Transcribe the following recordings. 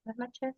Buenas noches.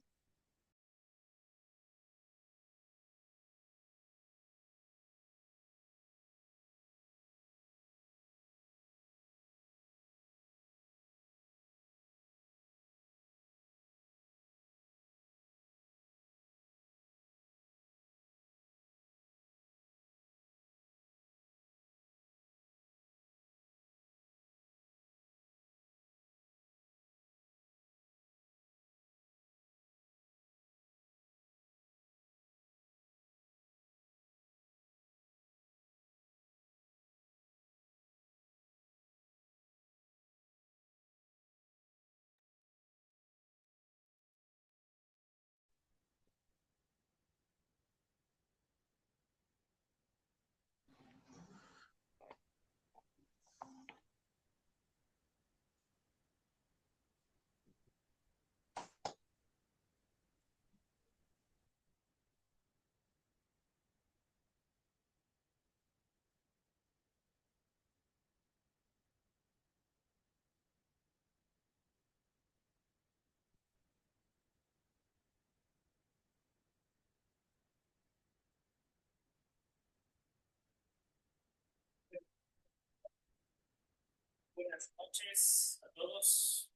Buenas noches a todos.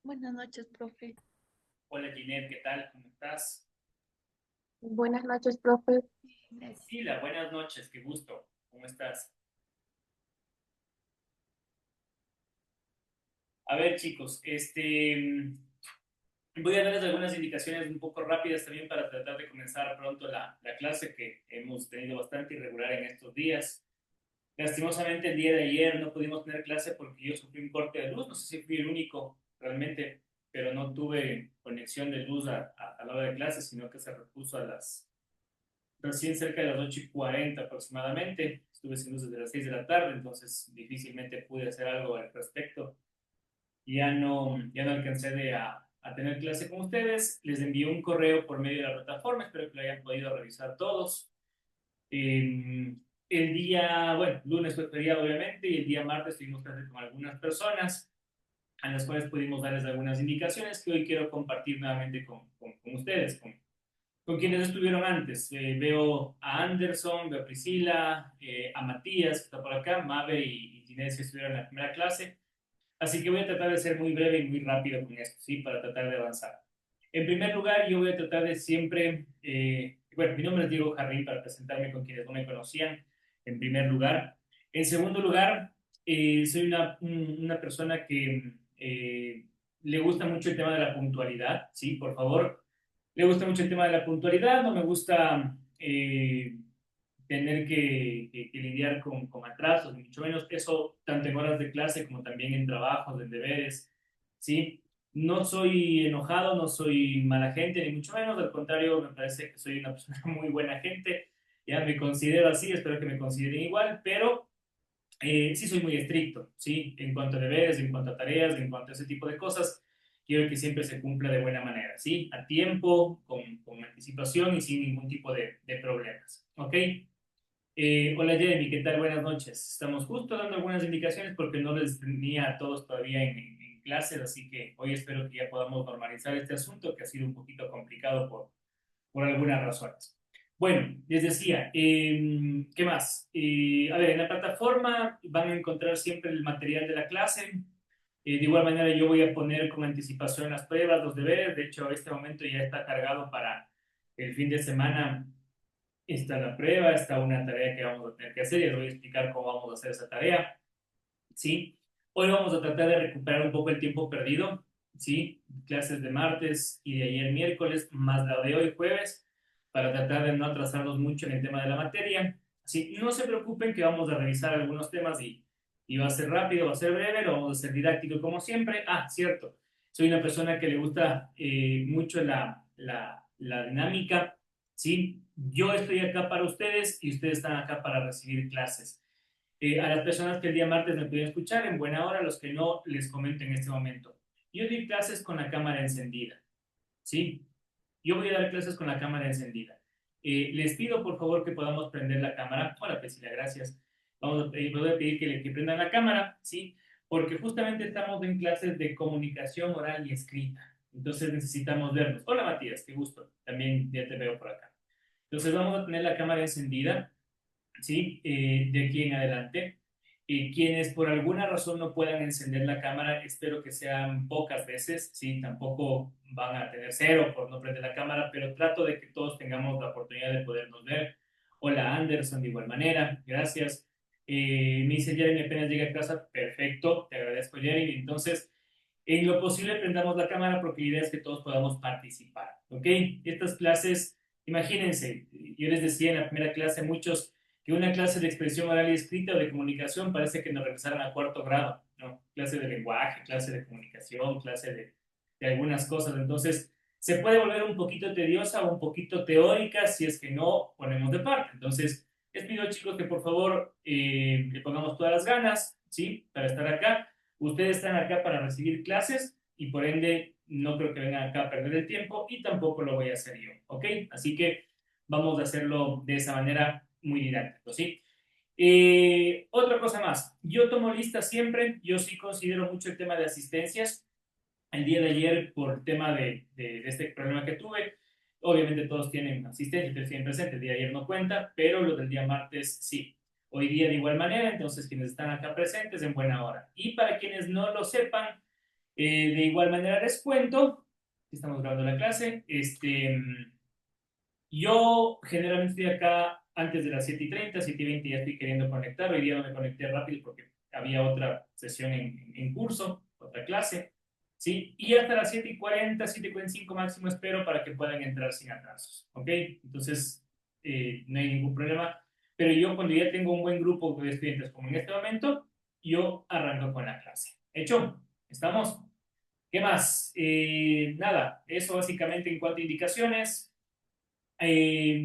Buenas noches, profe. Hola Ginette, ¿qué tal? ¿Cómo estás? Buenas noches, profe. Gracias. Sila, buenas noches, qué gusto. ¿Cómo estás? A ver, chicos, voy a darles algunas indicaciones un poco rápidas también para tratar de comenzar pronto la clase que hemos tenido bastante irregular en estos días. Lastimosamente el día de ayer no pudimos tener clase porque yo sufrí un corte de luz, no sé si fui el único realmente, pero no tuve conexión de luz a la hora de clase, sino que se repuso a las recién cerca de las 8:40 aproximadamente. Estuve sin luz desde las 6 de la tarde, entonces difícilmente pude hacer algo al respecto. Ya no alcancé a tener clase con ustedes. Les envié un correo por medio de la plataforma, espero que lo hayan podido revisar todos. El día, bueno, lunes fue feriado obviamente y el día martes tuvimos clase con algunas personas a las cuales pudimos darles algunas indicaciones que hoy quiero compartir nuevamente con ustedes, con quienes estuvieron antes. Veo a Anderson, veo a Priscila, a Matías, que está por acá, Mabe y Ginés que estuvieron en la primera clase. Así que voy a tratar de ser muy breve y muy rápido con esto, ¿sí? Para tratar de avanzar. En primer lugar, yo voy a tratar de siempre, bueno, mi nombre es Diego Jarrín para presentarme con quienes no me conocían, en primer lugar. En segundo lugar, soy una persona que le gusta mucho el tema de la puntualidad, ¿sí? Por favor, le gusta mucho el tema de la puntualidad, no me gusta tener que lidiar con atrasos, ni mucho menos eso, tanto en horas de clase como también en trabajos, en deberes, ¿sí? No soy enojado, no soy mala gente, ni mucho menos, al contrario, me parece que soy una persona muy buena gente, ya me considero así, espero que me consideren igual, pero sí soy muy estricto, ¿sí? En cuanto a deberes, en cuanto a tareas, en cuanto a ese tipo de cosas, quiero que siempre se cumpla de buena manera, ¿sí? A tiempo, con anticipación y sin ningún tipo de problemas, ¿ok? Hola Jeremy, ¿qué tal? Buenas noches. Estamos justo dando algunas indicaciones porque no les tenía a todos todavía en clases, así que hoy espero que ya podamos normalizar este asunto que ha sido un poquito complicado por algunas razones. Bueno, les decía, ¿qué más? A ver, en la plataforma van a encontrar siempre el material de la clase. De igual manera, yo voy a poner con anticipación las pruebas, los deberes. De hecho, este momento ya está cargado para el fin de semana. Está la prueba, está una tarea que vamos a tener que hacer y les voy a explicar cómo vamos a hacer esa tarea. ¿Sí? Hoy vamos a tratar de recuperar un poco el tiempo perdido, ¿sí? Clases de martes y de ayer miércoles, más la de hoy jueves, para tratar de no atrasarnos mucho en el tema de la materia. Así, no se preocupen que vamos a revisar algunos temas y va a ser rápido, va a ser breve, lo vamos a hacer didáctico como siempre. Ah, cierto, soy una persona que le gusta mucho la dinámica, ¿sí? Yo estoy acá para ustedes y ustedes están acá para recibir clases. A las personas que el día martes me pudieron escuchar, en buena hora, los que no, les comento en este momento. Yo doy clases con la cámara encendida, ¿sí? Yo voy a dar clases con la cámara encendida. Les pido por favor que podamos prender la cámara. Hola, Priscila, gracias. voy a pedir que prendan la cámara, ¿sí? Porque justamente estamos en clases de comunicación oral y escrita. Entonces necesitamos vernos. Hola Matías, qué gusto. También ya te veo por acá. Entonces vamos a tener la cámara encendida, ¿sí? De aquí en adelante. Quienes por alguna razón no puedan encender la cámara, espero que sean pocas veces, ¿sí? Tampoco van a tener cero por no prender la cámara, pero trato de que todos tengamos la oportunidad de podernos ver. Hola Anderson, de igual manera, gracias. Me dice Jeremy, apenas llegue a casa, perfecto, te agradezco Jeremy. Entonces, en lo posible prendamos la cámara porque la idea es que todos podamos participar, ¿ok? Estas clases, imagínense, yo les decía en la primera clase, muchos que una clase de expresión oral y escrita o de comunicación parece que nos regresaron a cuarto grado, ¿no? Clase de lenguaje, clase de comunicación, clase de algunas cosas. Entonces, se puede volver un poquito tediosa o un poquito teórica si es que no ponemos de parte. Entonces, les pido chicos que por favor le pongamos todas las ganas, ¿sí? Para estar acá. Ustedes están acá para recibir clases y por ende no creo que vengan acá a perder el tiempo y tampoco lo voy a hacer yo, ¿ok? Así que vamos a hacerlo de esa manera muy didáctico, ¿sí? Otra cosa más, yo tomo listas siempre, yo sí considero mucho el tema de asistencias. El día de ayer, por el tema de este problema que tuve, obviamente todos tienen asistencia, ustedes tienen presente, el día de ayer no cuenta, pero lo del día martes sí. Hoy día de igual manera, entonces quienes están acá presentes en buena hora. Y para quienes no lo sepan, de igual manera les cuento, estamos grabando la clase, yo generalmente estoy acá antes de las 7:30, 7:20 ya estoy queriendo conectar. Hoy día no me conecté rápido porque había otra sesión en curso, otra clase, ¿sí? Y hasta las 7:40, 7:45 máximo espero para que puedan entrar sin atrasos, ¿ok? Entonces, no hay ningún problema. Pero yo cuando ya tengo un buen grupo de estudiantes como en este momento, yo arranco con la clase. ¿Hecho? ¿Estamos? ¿Qué más? Nada, eso básicamente en cuanto a indicaciones.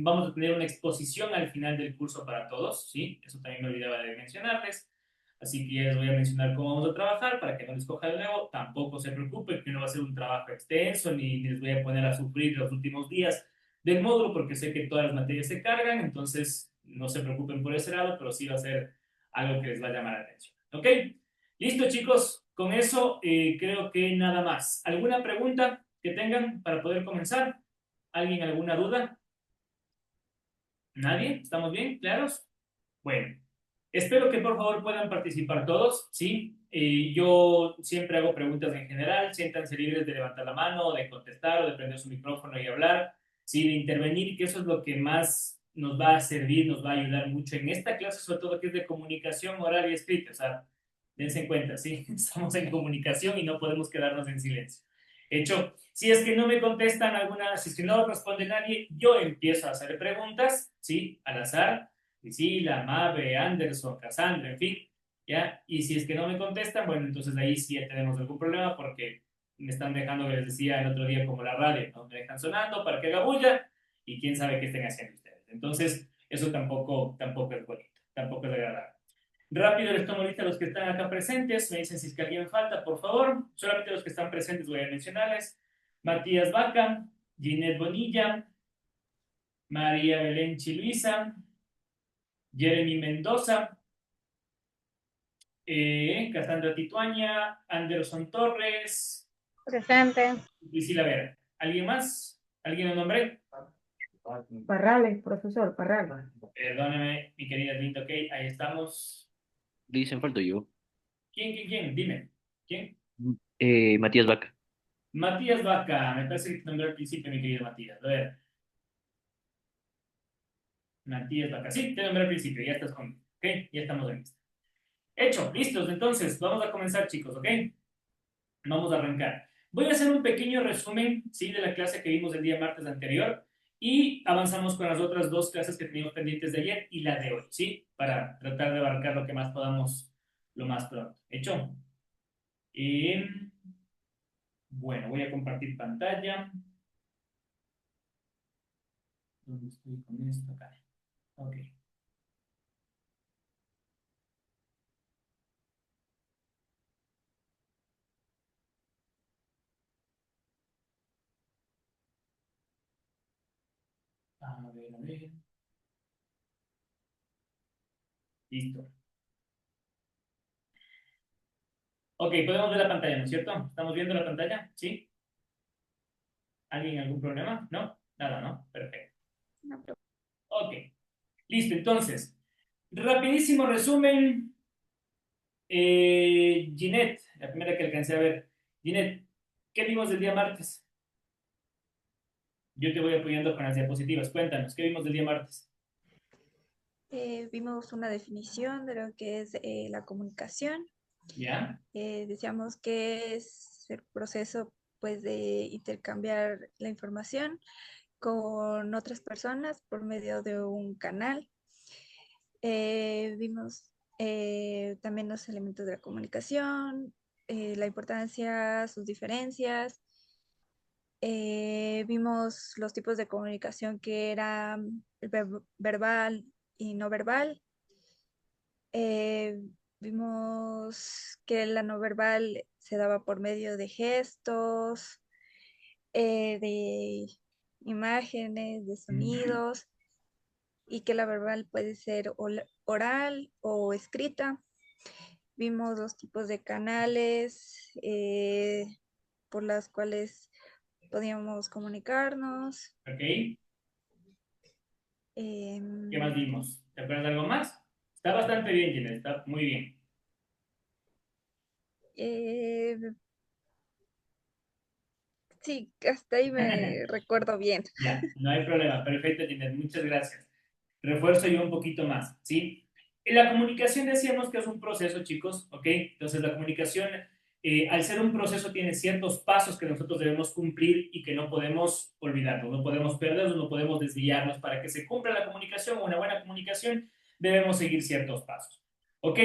Vamos a tener una exposición al final del curso para todos, ¿sí? Eso también me olvidaba de mencionarles. Así que ya les voy a mencionar cómo vamos a trabajar para que no les coja de nuevo. Tampoco se preocupen que no va a ser un trabajo extenso ni les voy a poner a sufrir los últimos días del módulo porque sé que todas las materias se cargan, entonces no se preocupen por ese lado, pero sí va a ser algo que les va a llamar la atención. ¿Ok? Listo, chicos. Con eso creo que nada más. ¿Alguna pregunta que tengan para poder comenzar? ¿Alguien alguna duda? ¿Nadie? ¿Estamos bien? ¿Claros? Bueno, espero que por favor puedan participar todos, ¿sí? Yo siempre hago preguntas en general, siéntanse libres de levantar la mano, de contestar o de prender su micrófono y hablar, ¿sí? De intervenir, que eso es lo que más nos va a servir, nos va a ayudar mucho en esta clase, sobre todo que es de comunicación oral y escrita, o sea, dense en cuenta, ¿sí? Estamos en comunicación y no podemos quedarnos en silencio. Hecho, si es que no me contestan alguna, si es que no responde nadie, yo empiezo a hacer preguntas, ¿sí? Al azar, Priscila, Mabe, Anderson, Cassandra, en fin, ¿ya? Y si es que no me contestan, bueno, entonces ahí sí ya tenemos algún problema porque me están dejando, que les decía el otro día, como la radio, ¿no? Me dejan sonando para que haga bulla y quién sabe qué estén haciendo ustedes. Entonces, eso tampoco es bonito, tampoco es agradable. Rápido les tomo lista a los que están acá presentes. Me dicen si es que alguien falta, por favor. Solamente los que están presentes voy a mencionarles. Matías Vaca, Ginette Bonilla, María Belén Chiluisa, Jeremy Mendoza, Cassandra Tituaña, Anderson Torres, Presente. Priscila Vera. ¿Alguien más? ¿Alguien lo nombré? Parrales, profesor, Parrales. Perdóneme, mi querida Linda, ok, ahí estamos. Dicen, falto yo. ¿Quién? Dime. ¿Quién? Matías Vaca. Matías Vaca, me parece que te nombré al principio, mi querido Matías. A ver. Matías Vaca. Sí, te nombré al principio, ya estás conmigo. Ok, ya estamos en lista. Hecho, listos. Entonces, vamos a comenzar, chicos, ok. Vamos a arrancar. Voy a hacer un pequeño resumen, ¿sí? De la clase que vimos el día martes anterior y avanzamos con las otras dos clases que teníamos pendientes de ayer y la de hoy, ¿sí? Para tratar de abarcar lo que más podamos lo más pronto. ¿Hecho? Bueno, voy a compartir pantalla. ¿Dónde estoy con esto? Acá. Ok. A ver, a ver. Listo. Ok, podemos ver la pantalla, ¿no es cierto? ¿Estamos viendo la pantalla? ¿Sí? ¿Alguien algún problema? ¿No? Nada, ¿no? Perfecto. No, profe. Ok, listo. Entonces, rapidísimo resumen. Ginette, la primera que alcancé a ver. Ginette, ¿qué vimos del día martes? Yo te voy apoyando con las diapositivas. Cuéntanos, ¿qué vimos del día martes? Vimos una definición de lo que es la comunicación. ¿Ya? Decíamos que es el proceso pues, de intercambiar la información con otras personas por medio de un canal. Vimos también los elementos de la comunicación, la importancia, sus diferencias. Vimos los tipos de comunicación que eran verbal y no verbal. Eh, Vimos que la no verbal se daba por medio de gestos, de imágenes, de Ujú. sonidos, y que la verbal puede ser oral o escrita. Vimos dos tipos de canales por las cuales podíamos comunicarnos. Ok. ¿Qué más Em, vimos? ¿Te acuerdas de algo más? Está bastante bien, Ginette, está muy bien. eh, sí, hasta ahí me recuerdo bien. Ya, no hay problema. Perfecto, Ginette, muchas gracias. Refuerzo yo un poquito más, ¿sí? En la comunicación decíamos que es un proceso, chicos, ¿ok? Entonces la comunicación, al ser un proceso, tiene ciertos pasos que nosotros debemos cumplir y que no podemos olvidarnos, no podemos perderlos, no podemos desviarnos. Para que se cumpla la comunicación o una buena comunicación, debemos seguir ciertos pasos, ¿ok?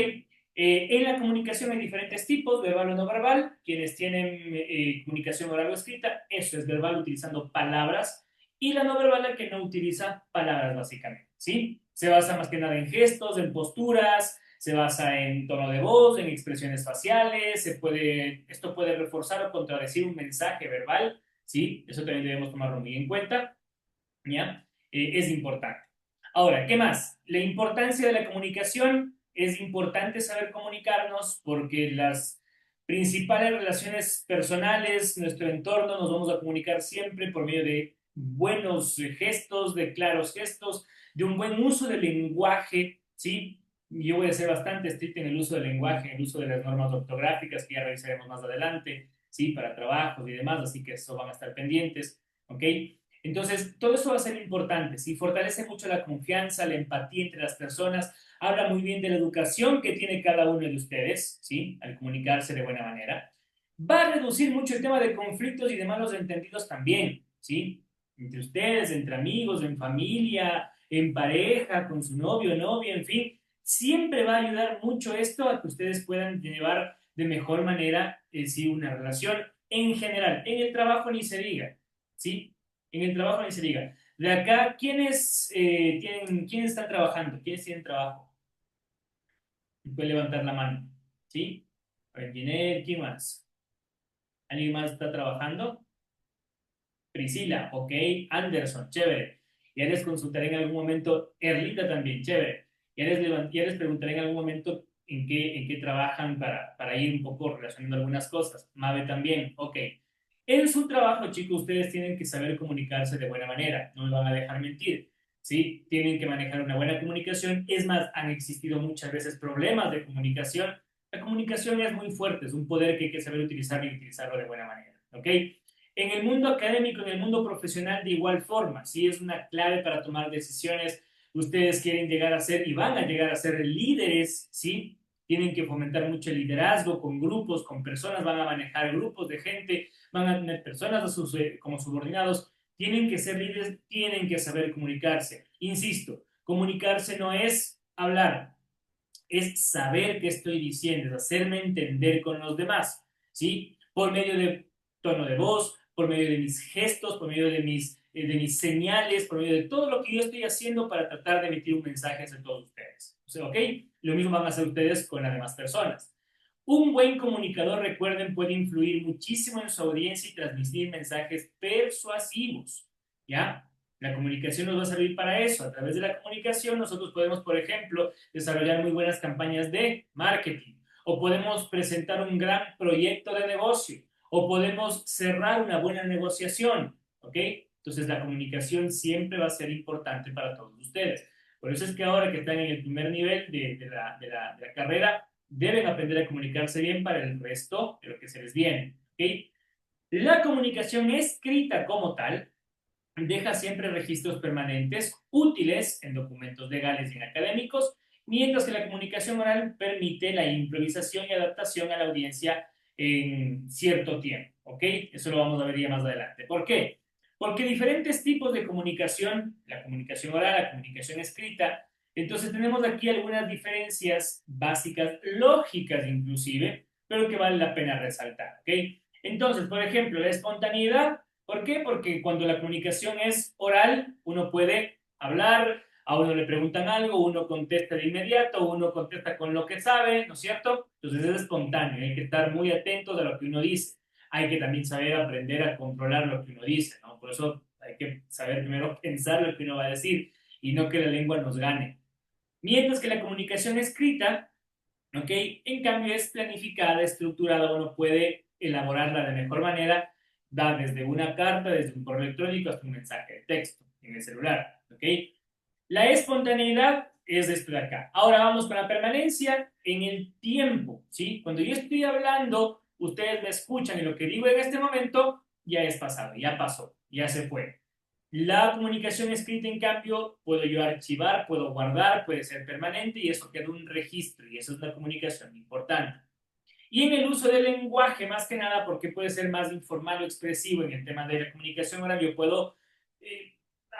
En la comunicación hay diferentes tipos, verbal o no verbal. Quienes tienen comunicación oral o escrita, eso es verbal utilizando palabras, y la no verbal la que no utiliza palabras básicamente, ¿sí? Se basa más que nada en gestos, en posturas, se basa en tono de voz, en expresiones faciales, esto puede reforzar o contradecir un mensaje verbal, ¿sí? Eso también debemos tomarlo muy en cuenta, ¿ya? Es importante. Ahora, ¿qué más? La importancia de la comunicación. Es importante saber comunicarnos porque las principales relaciones personales, nuestro entorno, nos vamos a comunicar siempre por medio de buenos gestos, de claros gestos, de un buen uso del lenguaje, ¿sí? Yo voy a ser bastante estricto en el uso del lenguaje, en el uso de las normas ortográficas que ya revisaremos más adelante, ¿sí? Para trabajos y demás, así que eso van a estar pendientes, ¿ok? Entonces, todo eso va a ser importante, ¿sí? Fortalece mucho la confianza, la empatía entre las personas, habla muy bien de la educación que tiene cada uno de ustedes, ¿sí? Al comunicarse de buena manera. Va a reducir mucho el tema de conflictos y de malos entendidos también, ¿sí? Entre ustedes, entre amigos, en familia, en pareja, con su novio, novia, en fin. Siempre va a ayudar mucho esto a que ustedes puedan llevar de mejor manera, sí, una relación en general. En el trabajo ni se diga, ¿sí? En el trabajo ni se diga. De acá, ¿quiénes están trabajando? ¿Quiénes tienen trabajo? Puede levantar la mano, ¿sí? A ver, ¿quién más? ¿Alguien más está trabajando? Priscila, ok. Anderson, chévere. Ya les consultaré en algún momento. Erlita también, chévere. Ya les preguntaré en algún momento en qué trabajan para ir un poco relacionando algunas cosas. Mabe también, ok. En su trabajo, chicos, ustedes tienen que saber comunicarse de buena manera. No me van a dejar mentir. ¿Sí? Tienen que manejar una buena comunicación. Es más, han existido muchas veces problemas de comunicación. La comunicación es muy fuerte, es un poder que hay que saber utilizar y utilizarlo de buena manera. ¿Ok? En el mundo académico, en el mundo profesional, de igual forma, sí es una clave para tomar decisiones. Ustedes quieren llegar a ser y van a llegar a ser líderes, ¿sí? Tienen que fomentar mucho el liderazgo con grupos, con personas, van a manejar grupos de gente, van a tener personas como subordinados. Tienen que ser líderes, tienen que saber comunicarse. Insisto, comunicarse no es hablar, es saber qué estoy diciendo, es hacerme entender con los demás, ¿sí? Por medio de tono de voz, por medio de mis gestos, por medio de mis señales, por medio de todo lo que yo estoy haciendo para tratar de emitir un mensaje hacia todos ustedes. O sea, ¿ok? Lo mismo van a hacer ustedes con las demás personas. Un buen comunicador, recuerden, puede influir muchísimo en su audiencia y transmitir mensajes persuasivos, ¿ya? La comunicación nos va a servir para eso. A través de la comunicación nosotros podemos, por ejemplo, desarrollar muy buenas campañas de marketing o podemos presentar un gran proyecto de negocio, o podemos cerrar una buena negociación, ¿ok? Entonces la comunicación siempre va a ser importante para todos ustedes. Por eso es que ahora que están en el primer nivel de la carrera, deben aprender a comunicarse bien para el resto de lo que se les viene, ¿ok? La comunicación escrita como tal deja siempre registros permanentes útiles en documentos legales y en académicos, mientras que la comunicación oral permite la improvisación y adaptación a la audiencia en cierto tiempo, ¿ok? Eso lo vamos a ver ya más adelante. ¿Por qué? Porque diferentes tipos de comunicación, la comunicación oral, la comunicación escrita, entonces tenemos aquí algunas diferencias básicas, lógicas inclusive, pero que vale la pena resaltar, ¿ok? Entonces, por ejemplo, la espontaneidad. ¿Por qué? Porque cuando la comunicación es oral, uno puede hablar, a uno le preguntan algo, uno contesta de inmediato, uno contesta con lo que sabe, ¿no es cierto? Entonces es espontáneo, hay que estar muy atentos a lo que uno dice. Hay que también saber aprender a controlar lo que uno dice, ¿no? Por eso hay que saber primero pensar lo que uno va a decir y no que la lengua nos gane. Mientras que la comunicación escrita, ¿ok? En cambio es planificada, estructurada, uno puede elaborarla de mejor manera, da desde una carta, desde un correo electrónico hasta un mensaje de texto en el celular, ¿ok? La espontaneidad es esto de acá. Ahora vamos con la permanencia en el tiempo, ¿sí? Cuando yo estoy hablando, ustedes me escuchan y lo que digo en este momento ya es pasado, ya pasó, ya se fue. La comunicación escrita, en cambio, puedo yo archivar, puedo guardar, puede ser permanente y eso queda un registro y eso es una comunicación importante. Y en el uso del lenguaje, más que nada, porque puede ser más informal o expresivo en el tema de la comunicación oral, yo puedo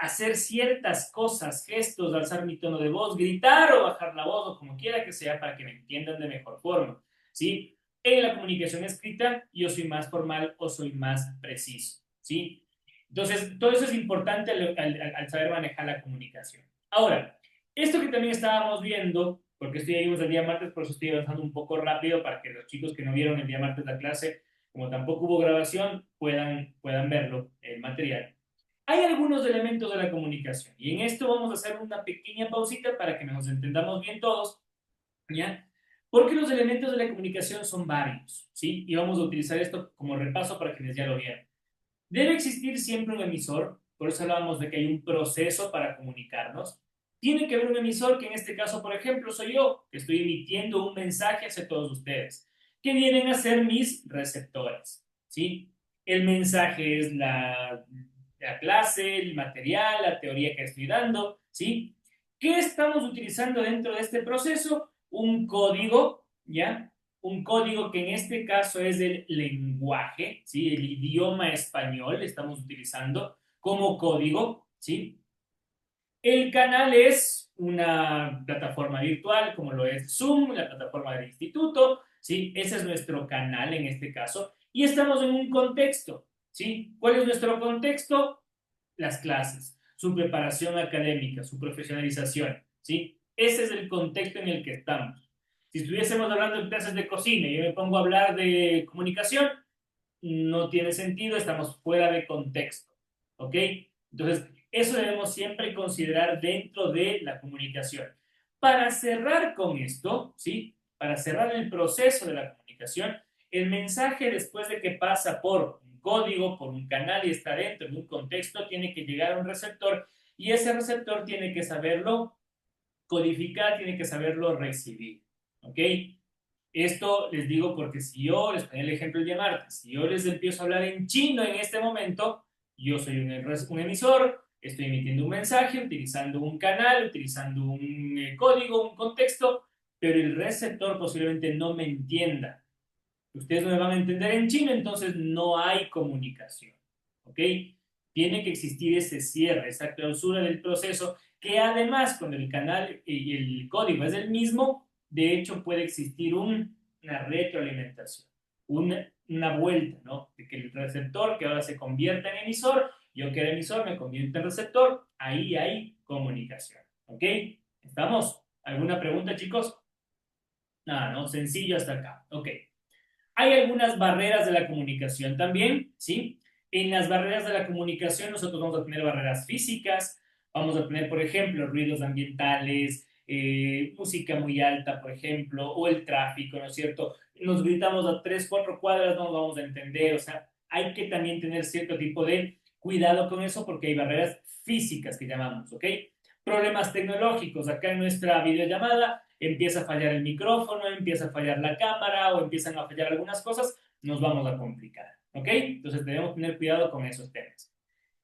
hacer ciertas cosas, gestos, alzar mi tono de voz, gritar o bajar la voz o como quiera que sea para que me entiendan de mejor forma, ¿sí? En la comunicación escrita yo soy más formal o soy más preciso, ¿sí? Entonces, todo eso es importante al saber manejar la comunicación. Ahora, esto que también estábamos viendo, porque estoy ahí el día martes, por eso estoy avanzando un poco rápido para que los chicos que no vieron el día martes la clase, como tampoco hubo grabación, puedan verlo, el material. Hay algunos elementos de la comunicación y en esto vamos a hacer una pequeña pausita para que nos entendamos bien todos, ¿ya? Porque los elementos de la comunicación son varios, ¿sí? Y vamos a utilizar esto como repaso para quienes ya lo vieron. Debe existir siempre un emisor, por eso hablábamos de que hay un proceso para comunicarnos. Tiene que haber un emisor, que en este caso, por ejemplo, soy yo, que estoy emitiendo un mensaje hacia todos ustedes, que vienen a ser mis receptores, ¿sí? El mensaje es la clase, el material, la teoría que estoy dando, ¿sí? ¿Qué estamos utilizando dentro de este proceso? Un código, ¿ya? Un código que en este caso es el lenguaje, ¿sí? El idioma español estamos utilizando como código, ¿sí? El canal es una plataforma virtual como lo es Zoom, la plataforma del instituto, ¿sí? Ese es nuestro canal en este caso y estamos en un contexto, ¿sí? ¿Cuál es nuestro contexto? Las clases, su preparación académica, su profesionalización, ¿sí? Ese es el contexto en el que estamos. Si estuviésemos hablando de clases de cocina y yo me pongo a hablar de comunicación, no tiene sentido, estamos fuera de contexto, ¿ok? Entonces, eso debemos siempre considerar dentro de la comunicación. Para cerrar con esto, ¿sí? Para cerrar el proceso de la comunicación, el mensaje después de que pasa por un código, por un canal y está dentro de un contexto, tiene que llegar a un receptor y ese receptor tiene que saberlo codificar, tiene que saberlo recibir, ¿ok? Esto les digo porque si yo, les ponía el ejemplo el día martes, si yo les empiezo a hablar en chino en este momento, yo soy un emisor, estoy emitiendo un mensaje, utilizando un canal, utilizando un código, un contexto, pero el receptor posiblemente no me entienda. Ustedes no me van a entender en chino, entonces no hay comunicación, ¿ok? Tiene que existir ese cierre, esa clausura del proceso, que además cuando el canal y el código es el mismo, de hecho puede existir una retroalimentación, una vuelta, ¿no? De que el receptor que ahora se convierta en emisor, yo que era emisor me convierto en receptor, ahí hay comunicación, ¿ok? ¿Estamos? ¿Alguna pregunta, chicos? Nada, ¿no? Sencillo hasta acá, ok. Hay algunas barreras de la comunicación también, ¿sí? En las barreras de la comunicación nosotros vamos a tener barreras físicas, vamos a tener, por ejemplo, ruidos ambientales, música muy alta, por ejemplo, o el tráfico, ¿no es cierto? Nos gritamos a 3, 4 cuadras, no nos vamos a entender, o sea, hay que también tener cierto tipo de cuidado con eso porque hay barreras físicas que llamamos, ¿ok? Problemas tecnológicos, acá en nuestra videollamada empieza a fallar el micrófono, empieza a fallar la cámara o empiezan a fallar algunas cosas, nos vamos a complicar, ¿ok? Entonces debemos tener cuidado con esos temas.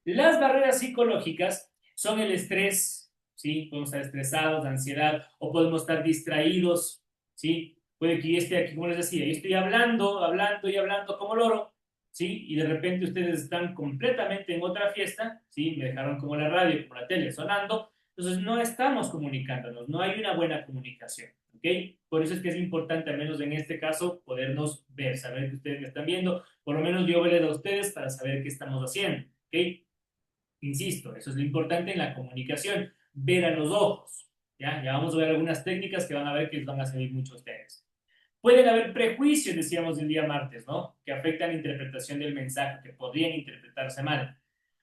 Las barreras psicológicas son el estrés, ¿sí? Podemos estar estresados, ansiedad, o podemos estar distraídos, ¿sí? Puede que yo esté aquí, como les decía, yo estoy hablando y hablando como loro, ¿sí? Y de repente ustedes están completamente en otra fiesta, ¿sí? Me dejaron como la radio, como la tele sonando, entonces no estamos comunicándonos, no hay una buena comunicación, ¿ok? Por eso es que es importante, al menos en este caso, podernos ver, saber que ustedes me están viendo, por lo menos yo veré a ustedes para saber qué estamos haciendo, ¿ok? Insisto, eso es lo importante en la comunicación, ver a los ojos. ¿Ya? Ya vamos a ver algunas técnicas que van a ver que les van a servir mucho a ustedes. Pueden haber prejuicios, decíamos el día martes, ¿no? Que afectan la interpretación del mensaje, que podrían interpretarse mal.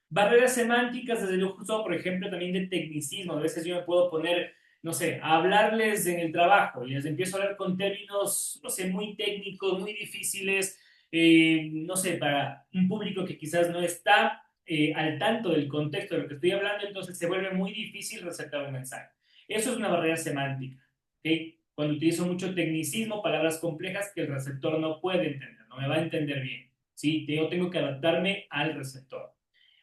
Barreras semánticas, desde el uso, por ejemplo, también de tecnicismo. A veces yo me puedo poner, no sé, a hablarles en el trabajo y les empiezo a hablar con términos, no sé, muy técnicos, muy difíciles, no sé, para un público que quizás no está al tanto del contexto de lo que estoy hablando, entonces se vuelve muy difícil resaltar un mensaje. Eso es una barrera semántica, ¿ok? Cuando utilizo mucho tecnicismo, palabras complejas que el receptor no puede entender, no me va a entender bien, ¿sí? Yo tengo que adaptarme al receptor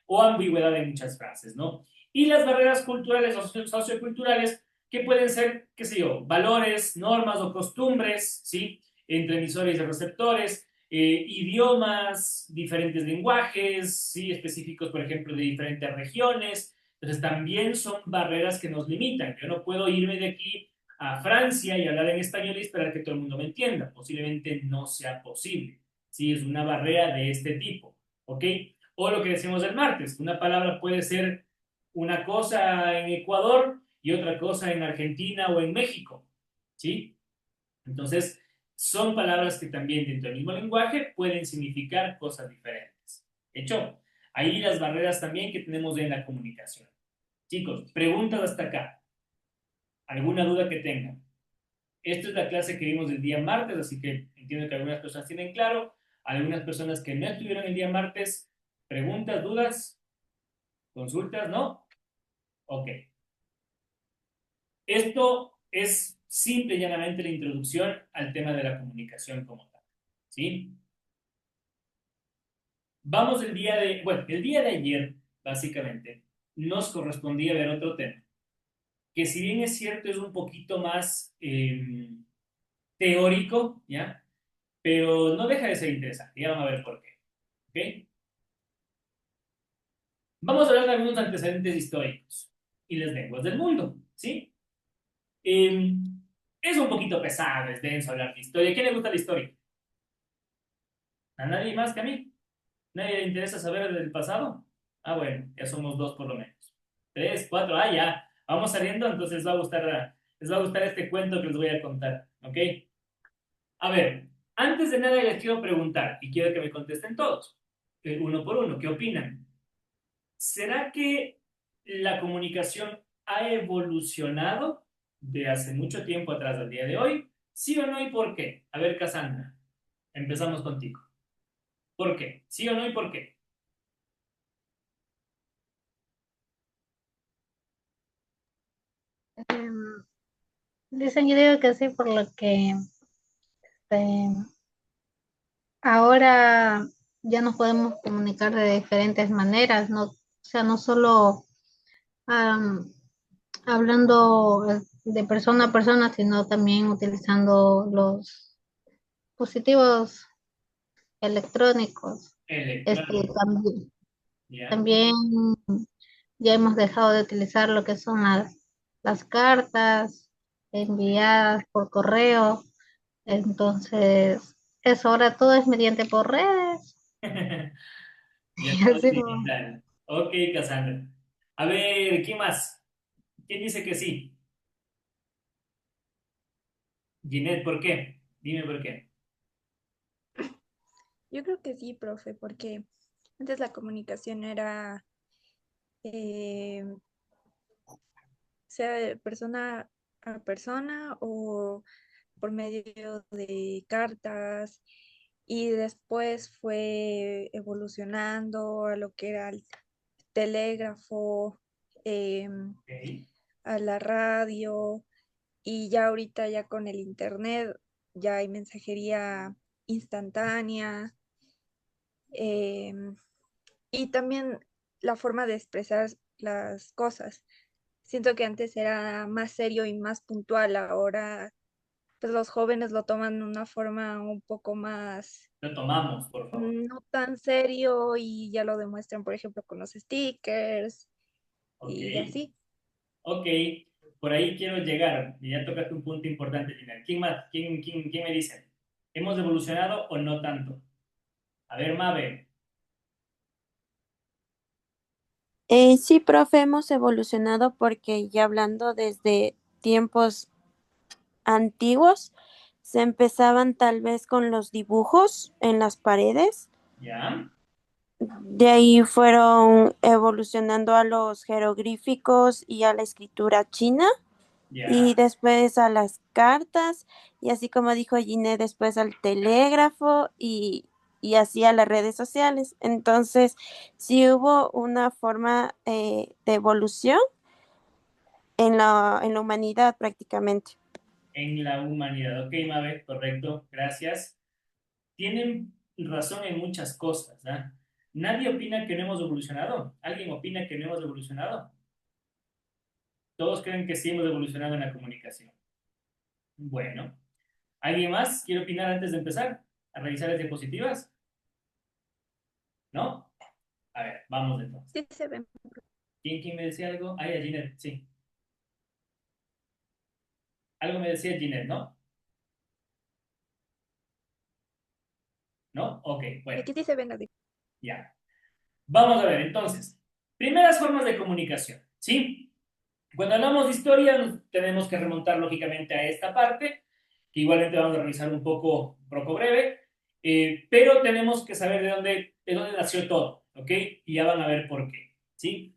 o ambigüedad en muchas frases, ¿no? Y las barreras culturales o socioculturales que pueden ser, qué sé yo, valores, normas o costumbres, ¿sí? Entre emisores y receptores, idiomas, diferentes lenguajes, ¿sí? Específicos, por ejemplo, de diferentes regiones. Entonces, también son barreras que nos limitan. Yo no puedo irme de aquí a Francia y hablar en español y esperar que todo el mundo me entienda. Posiblemente no sea posible. Sí, es una barrera de este tipo. ¿Ok? O lo que decimos el martes, una palabra puede ser una cosa en Ecuador y otra cosa en Argentina o en México, ¿sí? Entonces, son palabras que también dentro del mismo lenguaje pueden significar cosas diferentes. ¿Hecho? Ahí las barreras también que tenemos en la comunicación. Chicos, preguntas hasta acá. ¿Alguna duda que tengan? Esta es la clase que vimos el día martes, así que entiendo que algunas personas tienen claro, algunas personas que no estuvieron el día martes, preguntas, dudas. ¿Consultas? ¿No? Ok. Esto es simple y llanamente la introducción al tema de la comunicación como tal. ¿Sí? Vamos el día de ayer, básicamente, nos correspondía ver otro tema, que si bien es cierto es un poquito más teórico, ¿ya? Pero no deja de ser interesante, ya vamos a ver por qué. ¿Ok? Vamos a hablar de algunos antecedentes históricos y las lenguas del mundo, ¿sí? Eh, es un poquito pesado, es denso hablar de historia. ¿A quién le gusta la historia? ¿A nadie más que a mí? ¿Nadie le interesa saber del pasado? Ah, bueno, ya somos dos por lo menos. 3, 4, ya. Vamos saliendo, entonces les va a gustar este cuento que les voy a contar, ¿ok? A ver, antes de nada les quiero preguntar, y quiero que me contesten todos, uno por uno, ¿qué opinan? ¿Será que la comunicación ha evolucionado de hace mucho tiempo atrás al día de hoy? ¿Sí o no y por qué? A ver, Cassandra, empezamos contigo. ¿Por qué? ¿Sí o no y por qué? Em, Dicen, yo digo que sí, por lo que em, ahora ya nos podemos comunicar de diferentes maneras, no, o sea, no solo am, hablando de persona a persona, sino también utilizando los dispositivos electrónicos. Claro, También, ¿ya? también ya hemos dejado de utilizar lo que son las cartas enviadas por correo. Entonces, eso ahora todo es mediante por redes. Ya Y todo es así no. digital. Ok, Cassandra. A ver, ¿quién más? ¿Quién dice que sí? Ginette, ¿por qué? Dime por qué. Yo creo que sí, profe, porque antes la comunicación era, sea de persona a persona o por medio de cartas y después fue evolucionando a lo que era el telégrafo, Ok. a la radio y ya ahorita ya con el internet ya hay mensajería instantánea, em, y también la forma de expresar las cosas. Siento que antes era más serio y más puntual, ahora pues los jóvenes lo toman de una forma un poco más Lo tomamos, por favor. no tan serio y ya lo demuestran, por ejemplo, con los stickers Ok. y así. Ok. Por ahí quiero llegar. Y ya tocaste un punto importante, Gina. ¿Quién más? ¿Quién me dice? ¿Hemos evolucionado o no tanto? A ver, Mabe. Sí, profe, hemos evolucionado porque ya hablando desde tiempos antiguos, se empezaban tal vez con los dibujos en las paredes, ¿Ya? de ahí fueron evolucionando a los jeroglíficos y a la escritura china, y ¿Ya? después a las cartas, y así como dijo Giné, después al telégrafo y así a las redes sociales. Entonces, sí hubo una forma de evolución en la humanidad prácticamente. En la humanidad. Ok, Mabe, correcto. Gracias. Tienen razón en muchas cosas, ¿ah? Nadie opina que no hemos evolucionado. ¿Alguien opina que no hemos evolucionado? Todos creen que sí hemos evolucionado en la comunicación. Bueno, ¿alguien más quiere opinar antes de empezar a revisar las diapositivas? ¿No? A ver, vamos entonces. Sí se ven. ¿Quién me decía algo? Ah, ya, Ginette, sí. Algo me decía Ginette, ¿no? ¿No? Ok, Y bueno, aquí sí se ven las ya. Vamos a ver, entonces. Primeras formas de comunicación, ¿sí? Cuando hablamos de historia, nos tenemos que remontar lógicamente a esta parte, que igualmente vamos a revisar un poco breve, pero tenemos que saber de dónde nació todo, ¿ok? Y ya van a ver por qué, ¿sí?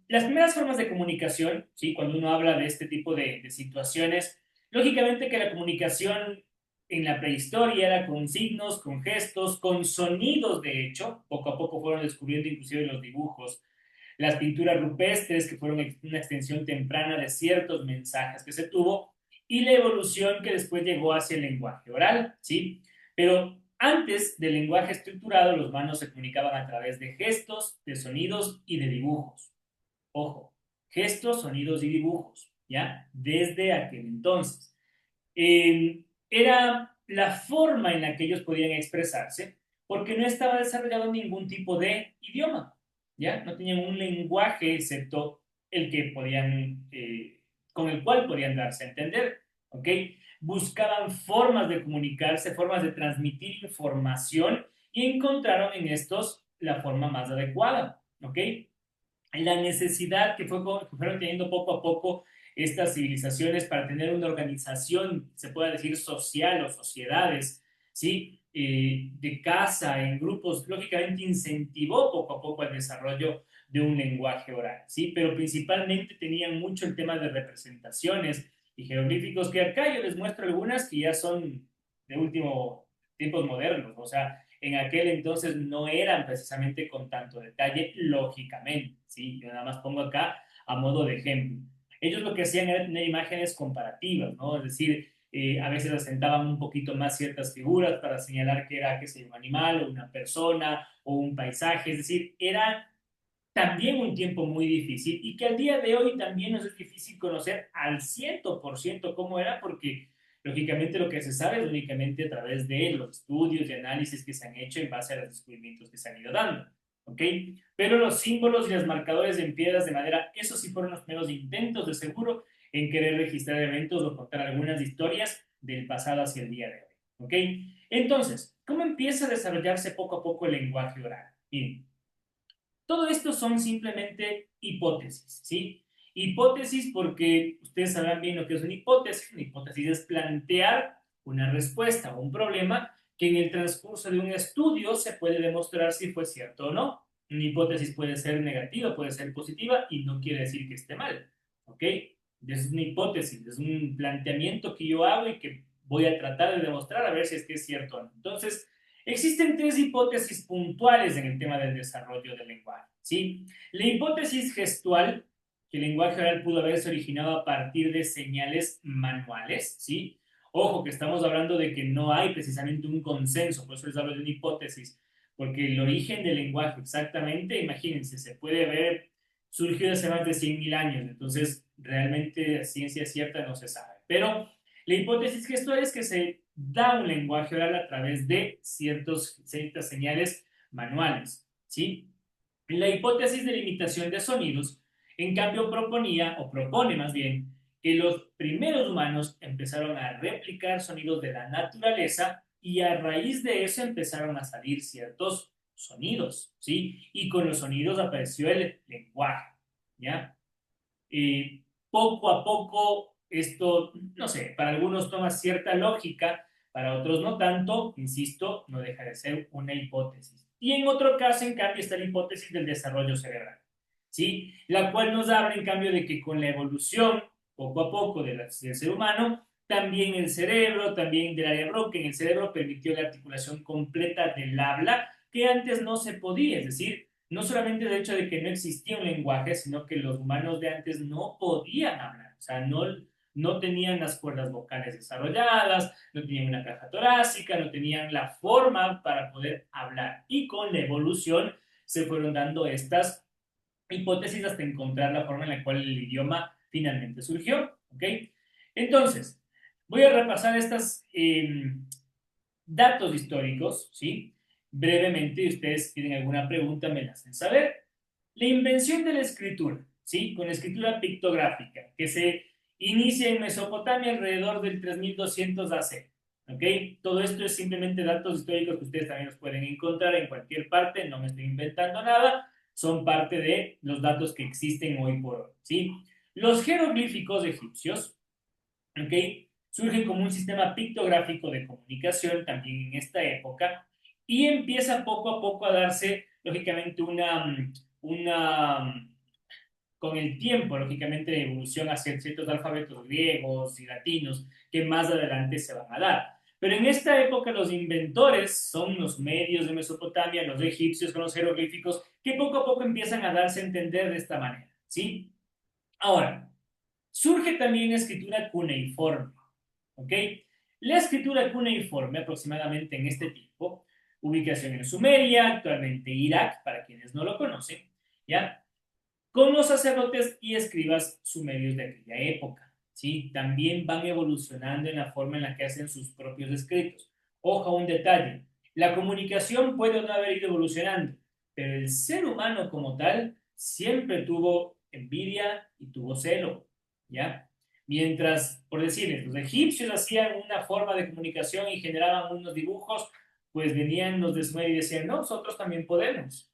Las primeras formas de comunicación, ¿sí? Cuando uno habla de este tipo de situaciones, lógicamente que la comunicación en la prehistoria era con signos, con gestos, con sonidos, de hecho, poco a poco fueron descubriendo inclusive los dibujos, las pinturas rupestres, que fueron una extensión temprana de ciertos mensajes que se tuvo, y la evolución que después llegó hacia el lenguaje oral, ¿sí? Pero antes del lenguaje estructurado, los humanos se comunicaban a través de gestos, de sonidos y de dibujos. Ojo, gestos, sonidos y dibujos, ¿ya? Desde aquel entonces. Era la forma en la que ellos podían expresarse, porque no estaba desarrollado ningún tipo de idioma, ¿ya? No tenían un lenguaje excepto el que podían, con el cual podían darse a entender, ¿ok? Buscaban formas de comunicarse, formas de transmitir información y encontraron en estos la forma más adecuada, ¿ok? La necesidad que fueron teniendo poco a poco estas civilizaciones para tener una organización, se puede decir social o sociedades, ¿sí? De casa, en grupos, lógicamente incentivó poco a poco el desarrollo de un lenguaje oral, ¿sí? Pero principalmente tenían mucho el tema de representaciones y jeroglíficos, que acá yo les muestro algunas que ya son de último tiempos modernos, o sea, en aquel entonces no eran precisamente con tanto detalle, lógicamente, ¿sí? Yo nada más pongo acá a modo de ejemplo. Ellos lo que hacían era tener imágenes comparativas, ¿no? Es decir, a veces asentaban un poquito más ciertas figuras para señalar que era, qué sé yo, un animal o una persona o un paisaje, es decir, era también un tiempo muy difícil y que al día de hoy también nos es difícil conocer al 100% cómo era porque lógicamente lo que se sabe es únicamente a través de los estudios y análisis que se han hecho en base a los descubrimientos que se han ido dando, ¿ok? Pero los símbolos y los marcadores en piedras de madera, esos sí fueron los primeros intentos de seguro en querer registrar eventos o contar algunas historias del pasado hacia el día de hoy, ¿ok? Entonces, ¿cómo empieza a desarrollarse poco a poco el lenguaje oral? Miren, todo esto son simplemente hipótesis, ¿sí? Hipótesis porque ustedes sabrán bien lo que es una hipótesis. Una hipótesis es plantear una respuesta o un problema que en el transcurso de un estudio se puede demostrar si fue cierto o no. Una hipótesis puede ser negativa, puede ser positiva y no quiere decir que esté mal, ¿ok? Es una hipótesis, es un planteamiento que yo hago y que voy a tratar de demostrar a ver si es que es cierto o no. Entonces, existen tres hipótesis puntuales en el tema del desarrollo del lenguaje, ¿sí? La hipótesis gestual, que el lenguaje oral pudo haberse originado a partir de señales manuales, ¿sí? Ojo, que estamos hablando de que no hay precisamente un consenso, por eso les hablo de una hipótesis, porque el origen del lenguaje exactamente, imagínense, se puede ver, surgió hace más de 100.000 años, entonces realmente a ciencia cierta no se sabe. Pero la hipótesis gestual es que se da un lenguaje oral a través de ciertas señales manuales, ¿sí? La hipótesis de limitación de sonidos, en cambio, proponía, o propone más bien, que los primeros humanos empezaron a replicar sonidos de la naturaleza y a raíz de eso empezaron a salir ciertos sonidos, ¿sí? Y con los sonidos apareció el lenguaje, ¿ya? Poco a poco esto, no sé, para algunos toma cierta lógica, para otros no tanto, insisto, no deja de ser una hipótesis. Y en otro caso, en cambio, está la hipótesis del desarrollo cerebral, ¿sí? La cual nos habla, en cambio, de que con la evolución, poco a poco, del ser humano, también el cerebro, también del área Broca en el cerebro permitió la articulación completa del habla, que antes no se podía, es decir, no solamente el hecho de que no existía un lenguaje, sino que los humanos de antes no podían hablar, o sea, no tenían las cuerdas vocales desarrolladas, no tenían una caja torácica, no tenían la forma para poder hablar. Y con la evolución se fueron dando estas hipótesis hasta encontrar la forma en la cual el idioma finalmente surgió. ¿Ok? Entonces, voy a repasar estos datos históricos, ¿sí? Brevemente, y ustedes tienen alguna pregunta, me la hacen saber. La invención de la escritura, ¿sí? Con la escritura pictográfica, que se inicia en Mesopotamia alrededor del 3200 AC. ¿Ok? Todo esto es simplemente datos históricos que ustedes también los pueden encontrar en cualquier parte, no me estoy inventando nada, son parte de los datos que existen hoy por hoy, ¿sí? Los jeroglíficos egipcios, ¿ok? Surgen como un sistema pictográfico de comunicación también en esta época y empieza poco a poco a darse, lógicamente, con el tiempo, lógicamente, de evolución hacia ciertos alfabetos griegos y latinos que más adelante se van a dar. Pero en esta época los inventores son los medios de Mesopotamia, los egipcios con los jeroglíficos, que poco a poco empiezan a darse a entender de esta manera, ¿sí? Ahora, surge también la escritura cuneiforme, ¿ok? La escritura cuneiforme, aproximadamente en este tiempo, ubicación en Sumeria, actualmente Irak, para quienes no lo conocen, ¿ya? Con los sacerdotes y escribas sumerios de aquella época, ¿sí? También van evolucionando en la forma en la que hacen sus propios escritos. Ojo, un detalle, la comunicación puede no haber ido evolucionando, pero el ser humano como tal siempre tuvo envidia y tuvo celo, ¿ya? Mientras, por decirles, los egipcios hacían una forma de comunicación y generaban unos dibujos, pues venían los de Sumeria y decían, no, nosotros también podemos,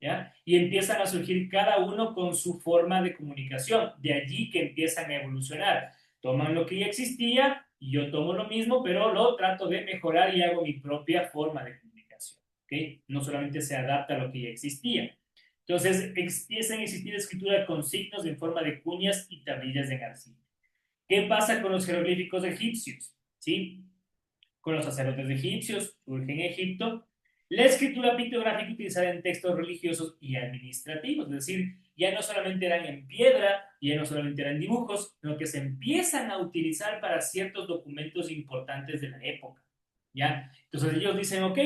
¿ya? Y empiezan a surgir cada uno con su forma de comunicación. De allí que empiezan a evolucionar. Toman lo que ya existía y yo tomo lo mismo, pero lo trato de mejorar y hago mi propia forma de comunicación. ¿Ok? No solamente se adapta a lo que ya existía. Entonces empiezan a existir escritura con signos en forma de cuñas y tablillas de arcilla. ¿Qué pasa con los jeroglíficos egipcios? ¿Sí? Con los sacerdotes egipcios, surge en Egipto, la escritura pictográfica utilizada en textos religiosos y administrativos, es decir, ya no solamente eran en piedra, ya no solamente eran dibujos, sino que se empiezan a utilizar para ciertos documentos importantes de la época, ¿ya? Entonces ellos dicen, ok,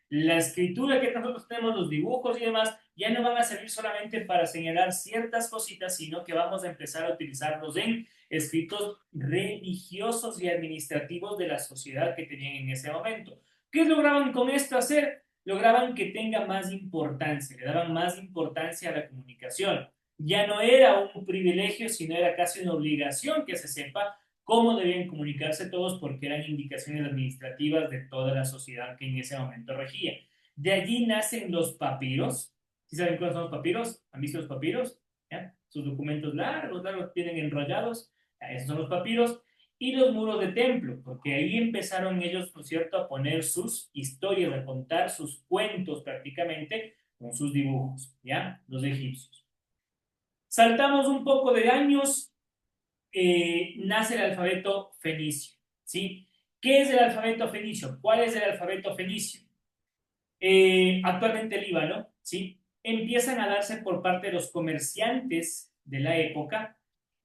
la escritura que nosotros tenemos, los dibujos y demás, ya no van a servir solamente para señalar ciertas cositas, sino que vamos a empezar a utilizarlos en escritos religiosos y administrativos de la sociedad que tenían en ese momento. ¿Qué lograban con esto hacer? Lograban que tenga más importancia, le daban más importancia a la comunicación. Ya no era un privilegio, sino era casi una obligación que se sepa cómo debían comunicarse todos porque eran indicaciones administrativas de toda la sociedad que en ese momento regía. De allí nacen los papiros. ¿Sí saben cuáles son los papiros? ¿Han visto los papiros? ¿Ya? Sus documentos largos, tienen enrollados. Esos son los papiros. Y los muros de templo, porque ahí empezaron ellos, ¿no es cierto?, a poner sus historias, a contar sus cuentos prácticamente con sus dibujos, ¿ya? Los egipcios. Saltamos un poco de años nace el alfabeto fenicio, ¿sí? ¿Qué es el alfabeto fenicio? ¿Cuál es el alfabeto fenicio? Actualmente Líbano, ¿sí? Empiezan a darse por parte de los comerciantes de la época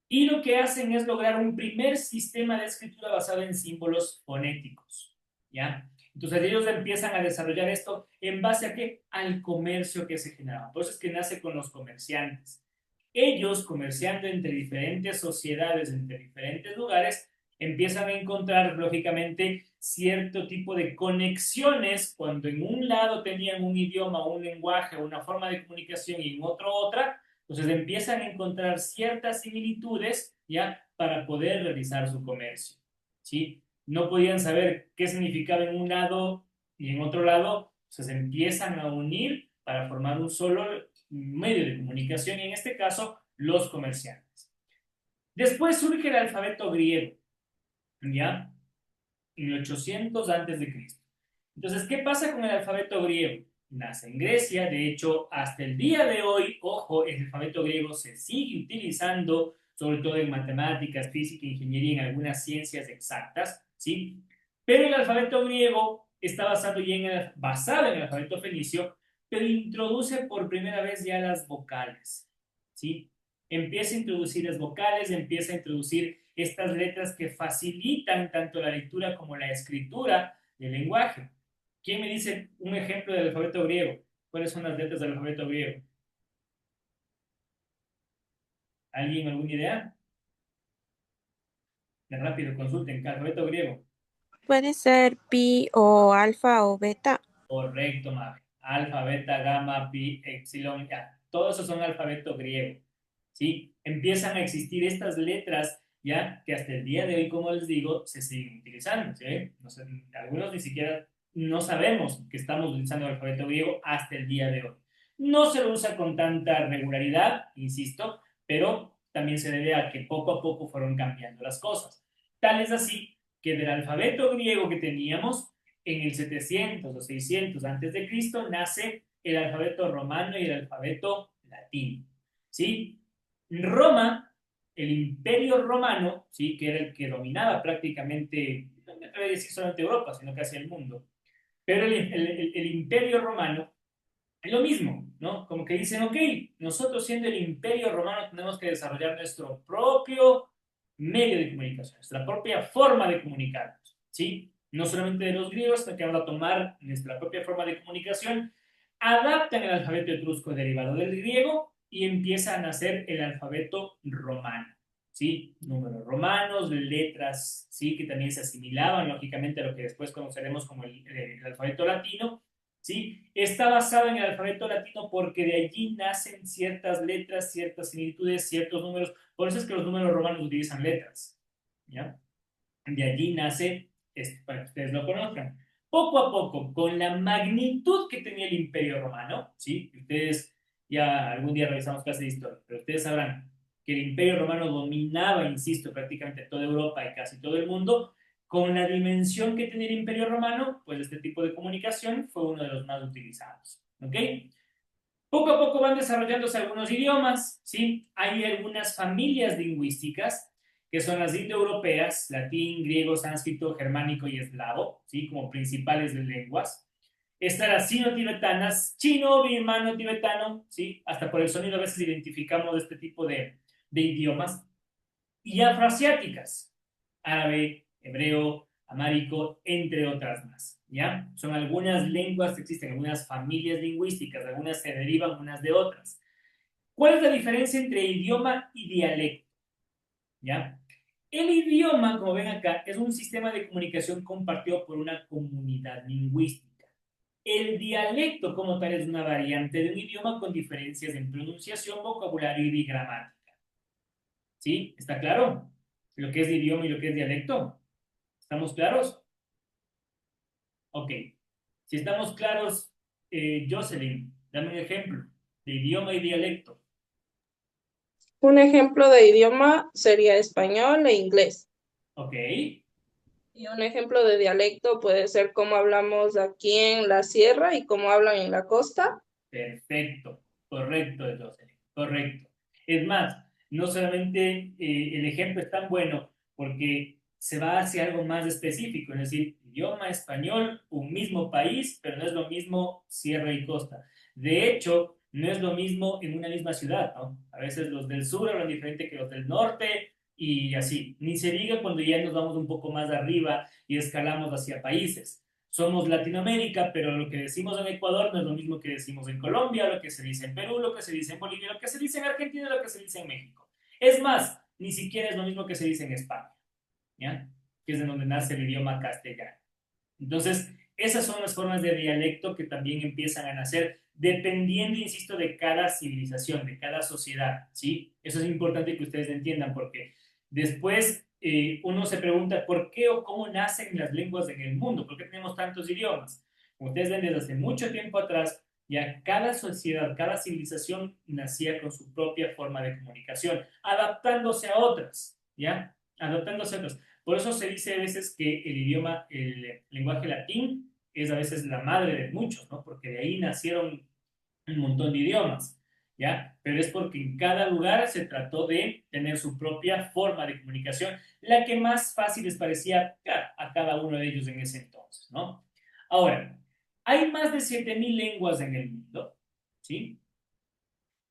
y lo que hacen es lograr un primer sistema de escritura basado en símbolos fonéticos, ¿ya? Entonces ellos empiezan a desarrollar esto en base a qué? Al comercio que se generaba. Por eso es que nace con los comerciantes. Ellos, comerciando entre diferentes sociedades, entre diferentes lugares, empiezan a encontrar, lógicamente, cierto tipo de conexiones cuando en un lado tenían un idioma, un lenguaje, una forma de comunicación y en otro otra. Entonces empiezan a encontrar ciertas similitudes, ¿ya? Para poder realizar su comercio, ¿sí? No podían saber qué significaba en un lado y en otro lado, se empiezan a unir para formar un solo medio de comunicación, y en este caso, los comerciantes. Después surge el alfabeto griego, ¿ya? En el 800 antes de Cristo. Entonces, ¿qué pasa con el alfabeto griego? Nace en Grecia, de hecho, hasta el día de hoy, ojo, el alfabeto griego se sigue utilizando, sobre todo en matemáticas, física, ingeniería, en algunas ciencias exactas, ¿sí? Pero el alfabeto griego está basado en el alfabeto fenicio, pero introduce por primera vez ya las vocales, ¿sí? Empieza a introducir las vocales, empieza a introducir estas letras que facilitan tanto la lectura como la escritura del lenguaje. ¿Quién me dice un ejemplo del alfabeto griego? ¿Cuáles son las letras del alfabeto griego? ¿Alguien alguna idea? De rápido, consulten. Alfabeto griego. Puede ser pi o alfa o beta. Correcto, Mabe. Alfa, beta, gamma, pi, epsilon, ya. Todos esos son alfabeto griego, ¿sí? Empiezan a existir estas letras, ya, que hasta el día de hoy, como les digo, se siguen utilizando, ¿sí? No sé, algunos ni siquiera no sabemos que estamos utilizando el alfabeto griego hasta el día de hoy. No se lo usa con tanta regularidad, insisto, pero también se debe a que poco a poco fueron cambiando las cosas. Tal es así que del alfabeto griego que teníamos, en el 700 o 600 antes de Cristo nace el alfabeto romano y el alfabeto latino, ¿sí? Roma, el imperio romano, ¿sí? Que era el que dominaba prácticamente, no me atrevo a decir solamente Europa, sino casi el mundo, pero el imperio romano es lo mismo, ¿no? Como que dicen, ok, nosotros siendo el imperio romano tenemos que desarrollar nuestro propio medio de comunicación, nuestra propia forma de comunicarnos, ¿sí? No solamente de los griegos, sino que vamos a tomar nuestra propia forma de comunicación, adaptan el alfabeto etrusco derivado del griego y empieza a nacer el alfabeto romano, ¿sí? Números romanos, letras, ¿sí? Que también se asimilaban, lógicamente, a lo que después conoceremos como el alfabeto latino, ¿sí? Está basado en el alfabeto latino porque de allí nacen ciertas letras, ciertas similitudes, ciertos números. Por eso es que los números romanos utilizan letras, ¿ya? De allí nace esto, para que ustedes lo conozcan. Poco a poco, con la magnitud que tenía el Imperio Romano, ¿sí? Ustedes ya algún día revisamos clases de historia, pero ustedes sabrán que el Imperio Romano dominaba, insisto, prácticamente toda Europa y casi todo el mundo. Con la dimensión que tenía el Imperio Romano, pues este tipo de comunicación fue uno de los más utilizados, ¿ok? Poco a poco van desarrollándose algunos idiomas, ¿sí? Hay algunas familias lingüísticas que son las indoeuropeas, latín, griego, sánscrito, germánico y eslavo, ¿sí? Como principales lenguas. Están las sino-tibetanas, chino, birmano, tibetano, ¿sí? Hasta por el sonido a veces identificamos este tipo de idiomas. Y afroasiáticas, árabe, hebreo, amárico, entre otras más, ¿ya? Son algunas lenguas que existen, algunas familias lingüísticas, algunas se derivan unas de otras. ¿Cuál es la diferencia entre idioma y dialecto? ¿Ya? El idioma, como ven acá, es un sistema de comunicación compartido por una comunidad lingüística. El dialecto, como tal, es una variante de un idioma con diferencias en pronunciación, vocabulario y gramática. ¿Sí? ¿Está claro? Lo que es idioma y lo que es dialecto. ¿Estamos claros? Ok. Si estamos claros, Jocelyn, dame un ejemplo de idioma y dialecto. Un ejemplo de idioma sería español e inglés. Ok. Y un ejemplo de dialecto puede ser cómo hablamos aquí en la sierra y cómo hablan en la costa. Perfecto. Correcto, Jocelyn. Correcto. Es más, no solamente el ejemplo es tan bueno porque se va hacia algo más específico, es decir, idioma español, un mismo país, pero no es lo mismo sierra y costa. De hecho, no es lo mismo en una misma ciudad, ¿no? A veces los del sur hablan diferente que los del norte y así. Ni se diga cuando ya nos vamos un poco más arriba y escalamos hacia países. Somos Latinoamérica, pero lo que decimos en Ecuador no es lo mismo que decimos en Colombia, lo que se dice en Perú, lo que se dice en Bolivia, lo que se dice en Argentina, lo que se dice en México. Es más, ni siquiera es lo mismo que se dice en España, ¿ya? Que es de donde nace el idioma castellano. Entonces, esas son las formas de dialecto que también empiezan a nacer dependiendo, insisto, de cada civilización, de cada sociedad, ¿sí? Eso es importante que ustedes entiendan porque después uno se pregunta por qué o cómo nacen las lenguas en el mundo, por qué tenemos tantos idiomas. Como ustedes ven, desde hace mucho tiempo atrás, ya cada sociedad, cada civilización nacía con su propia forma de comunicación, adaptándose a otras, ¿ya? Adaptándose a otras. Por eso se dice a veces que el idioma, el lenguaje latín, es a veces la madre de muchos, ¿no? Porque de ahí nacieron un montón de idiomas, ¿ya? Pero es porque en cada lugar se trató de tener su propia forma de comunicación, la que más fácil les parecía a cada uno de ellos en ese entonces, ¿no? Ahora, hay más de 7.000 lenguas en el mundo, ¿sí?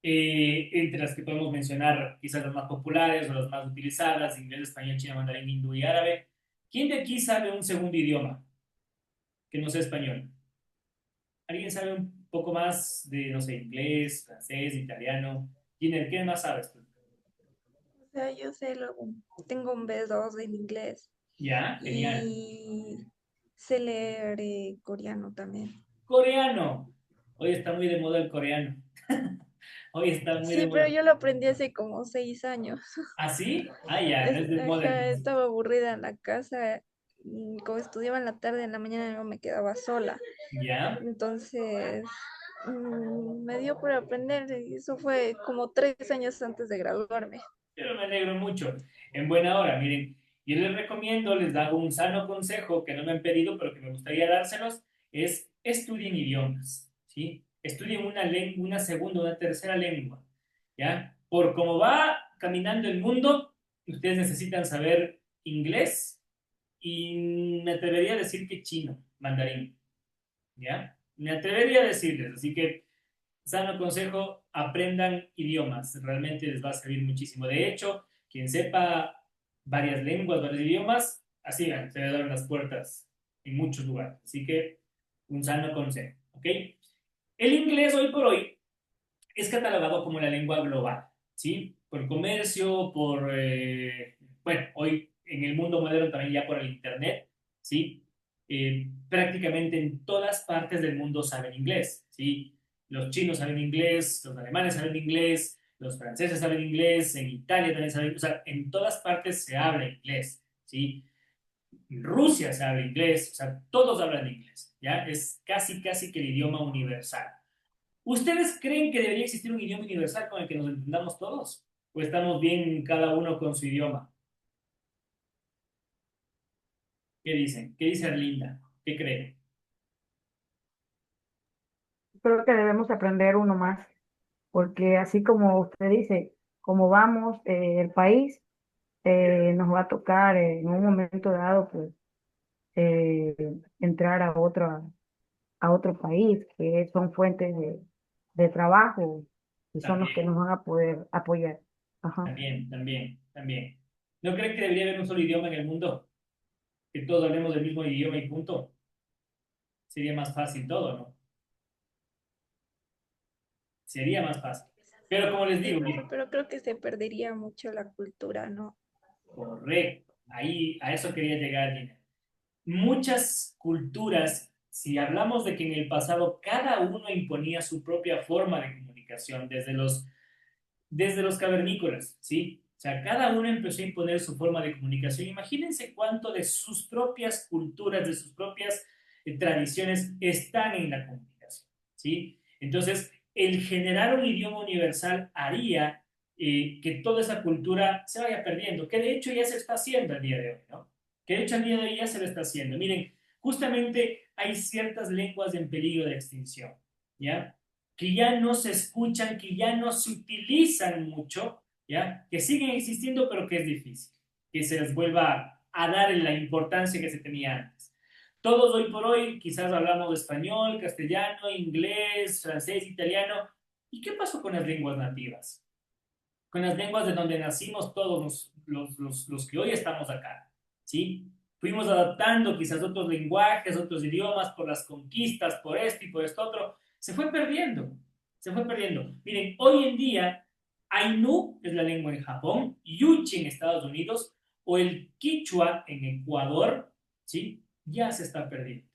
Entre las que podemos mencionar quizás las más populares o las más utilizadas, inglés, español, chino, mandarín, hindú y árabe. ¿Quién de aquí sabe un segundo idioma que no sea español? ¿Alguien sabe un poco más de, no sé, inglés, francés, italiano? ¿Quién más sabes tú? O sea, yo sé, tengo un B2 en inglés Ya, genial. y sé leer coreano también. Coreano. Hoy está muy de moda el coreano. Hoy está muy de Sí, pero moda. yo lo aprendí hace como 6 años. ¿Ah, sí? Ah, ya, no es de moda Ajá, entonces. estaba aburrida en la casa y como estudiaba en la tarde, en la mañana no me quedaba sola. Ya, Entonces me dio por aprender y eso fue como 3 años antes de graduarme. pero me alegro mucho. En buena hora, miren, yo les recomiendo, les hago un sano consejo que no me han pedido, pero que me gustaría dárselos, es estudien idiomas, ¿sí? Estudien una lengua, una segunda, una tercera lengua, ¿ya? Por cómo va caminando el mundo, ustedes necesitan saber inglés y me atrevería a decir que chino, mandarín, ¿ya? Me atrevería a decirles, así que sano consejo, aprendan idiomas, realmente les va a servir muchísimo. De hecho, quien sepa varias lenguas, varios idiomas, así se le abren las puertas en muchos lugares. Así que un sano consejo, ¿ok? El inglés hoy por hoy es catalogado como la lengua global, ¿sí? Por comercio, bueno, hoy en el mundo moderno también ya por el Internet, ¿sí? Prácticamente en todas partes del mundo saben inglés, ¿sí? Los chinos saben inglés, los alemanes saben inglés, los franceses saben inglés, en Italia también saben, o sea, en todas partes se habla inglés, ¿sí? En Rusia se habla inglés, o sea, todos hablan inglés, ¿ya? Es casi, casi que el idioma universal. ¿Ustedes creen que debería existir un idioma universal con el que nos entendamos todos? ¿O estamos bien cada uno con su idioma? ¿Qué dicen? ¿Qué dice Arlinda? ¿Qué creen? Creo que debemos aprender uno más, porque así como usted dice, como vamos, el país nos va a tocar en un momento dado, pues, eh, entrar a otro país, que son fuentes de trabajo y son los que También, nos van a poder apoyar. Ajá. también. ¿No creen que debería haber un solo idioma en el mundo? Que todos hablemos del mismo idioma y punto. Sería más fácil todo, ¿no? Sería más fácil. Pero como les Sí, digo, profe, miren, pero creo que se perdería mucho la cultura, ¿no? correcto. Ahí, a eso quería llegar, Gina. Muchas culturas, si hablamos de que en el pasado cada uno imponía su propia forma de comunicación, desde los cavernícolas, ¿sí? O sea, cada uno empezó a imponer su forma de comunicación. Imagínense cuánto de sus propias culturas, de sus propias tradiciones están en la comunicación, ¿sí? Entonces, el generar un idioma universal haría que toda esa cultura se vaya perdiendo, que de hecho ya se está haciendo al día de hoy, ¿no? Que de hecho al día de hoy ya se lo está haciendo. Miren, justamente hay ciertas lenguas en peligro de extinción, ¿ya? Que ya no se escuchan, que ya no se utilizan mucho ¿ya? Que siguen existiendo, pero que es difícil que se les vuelva a dar la importancia que se tenía antes. Todos hoy por hoy quizás hablamos español, castellano, inglés, francés, italiano. ¿Y qué pasó con las lenguas nativas? Con las lenguas de donde nacimos todos los que hoy estamos acá, ¿sí? Fuimos adaptando quizás otros lenguajes, otros idiomas por las conquistas, por esto y por esto otro. Se fue perdiendo, se fue perdiendo. Miren, hoy en día, Ainu es la lengua en Japón, Yuchi en Estados Unidos o el Quichua en Ecuador, ¿sí? Ya se está perdiendo.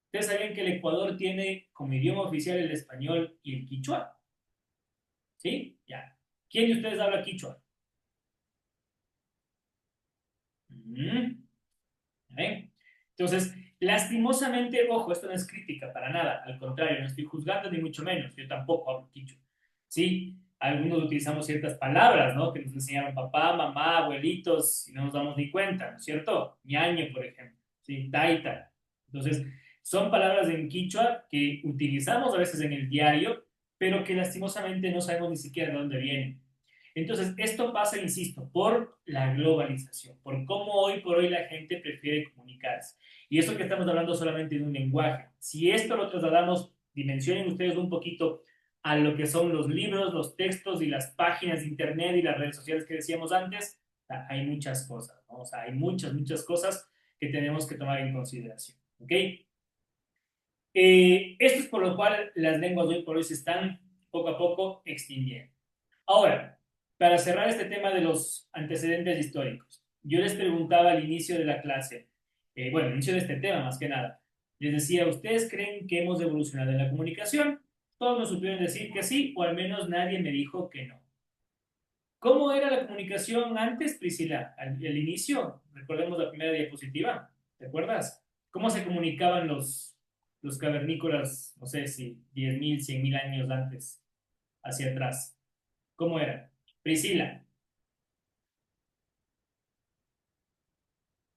Ustedes saben que el Ecuador tiene como idioma oficial el español y el quichua, ¿sí? Ya. ¿Quién de ustedes habla quichua? ¿Ven? Entonces, lastimosamente, ojo, esto no es crítica para nada, al contrario, no estoy juzgando ni mucho menos, yo tampoco hablo quichua, ¿sí? Algunos utilizamos ciertas palabras, ¿no? Que nos enseñaron papá, mamá, abuelitos, y no nos damos ni cuenta, ¿no es cierto? Ñaño, por ejemplo, ¿sí? Taita. Entonces, son palabras en quichua que utilizamos a veces en el diario, pero que lastimosamente no sabemos ni siquiera de dónde vienen. Entonces, esto pasa, insisto, por la globalización, por cómo hoy por hoy la gente prefiere comunicarse. Y eso que estamos hablando solamente de un lenguaje. Si esto lo trasladamos, dimensionen ustedes un poquito a lo que son los libros, los textos y las páginas de internet y las redes sociales que decíamos antes, hay muchas cosas, ¿no? O sea, hay muchas cosas que tenemos que tomar en consideración. ¿Ok? Esto es por lo cual las lenguas hoy por hoy se están poco a poco extinguiendo. Ahora, para cerrar este tema de los antecedentes históricos, yo les preguntaba al inicio de la clase, bueno, al inicio de este tema más que nada, les decía, ¿ustedes creen que hemos evolucionado en la comunicación? Todos nos supieron decir que sí, o al menos nadie me dijo que no. ¿Cómo era la comunicación antes, Priscila? Al inicio, recordemos la primera diapositiva, ¿te acuerdas? ¿Cómo se comunicaban los cavernícolas, no sé si 10.000, 100.000 años antes, hacia atrás? ¿Cómo era? Priscila.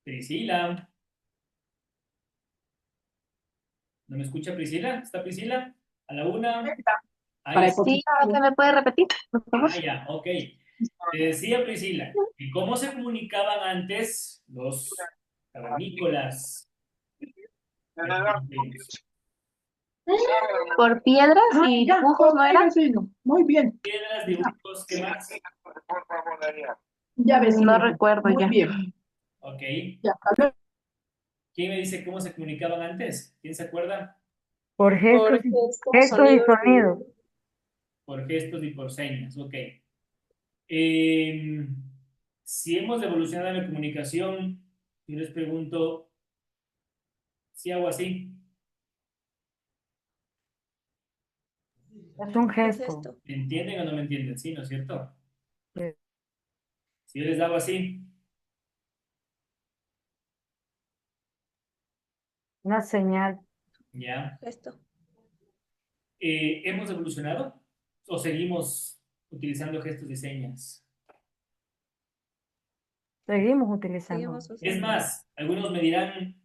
Priscila. ¿No me escucha Priscila? ¿Está Priscila? A la una. Ahí está. Sí, ¿se me puede repetir, por favor? Ah, ya, ok. Te decía Priscila, ¿y cómo se comunicaban antes los cavernícolas? Por piedras y dibujos, ¿no era? Muy bien. Piedras, dibujos, ¿qué más? Ya ves. No recuerdo Muy ya. bien. Ok. Ya. ¿Quién me dice cómo se comunicaban antes? ¿Quién se acuerda? Por Por gestos, gestos y sonidos. Por gestos y por señas, ok. Si hemos evolucionado en la comunicación, yo les pregunto si hago así. Es un ¿Qué es gesto. esto? ¿Me entienden o no me entienden? Sí, ¿no es cierto? Sí. Si yo les hago así, Una señal. ¿ya? Esto. ¿Hemos evolucionado o seguimos utilizando gestos y señas? Seguimos utilizando. Seguimos Es usando. más, algunos me dirán,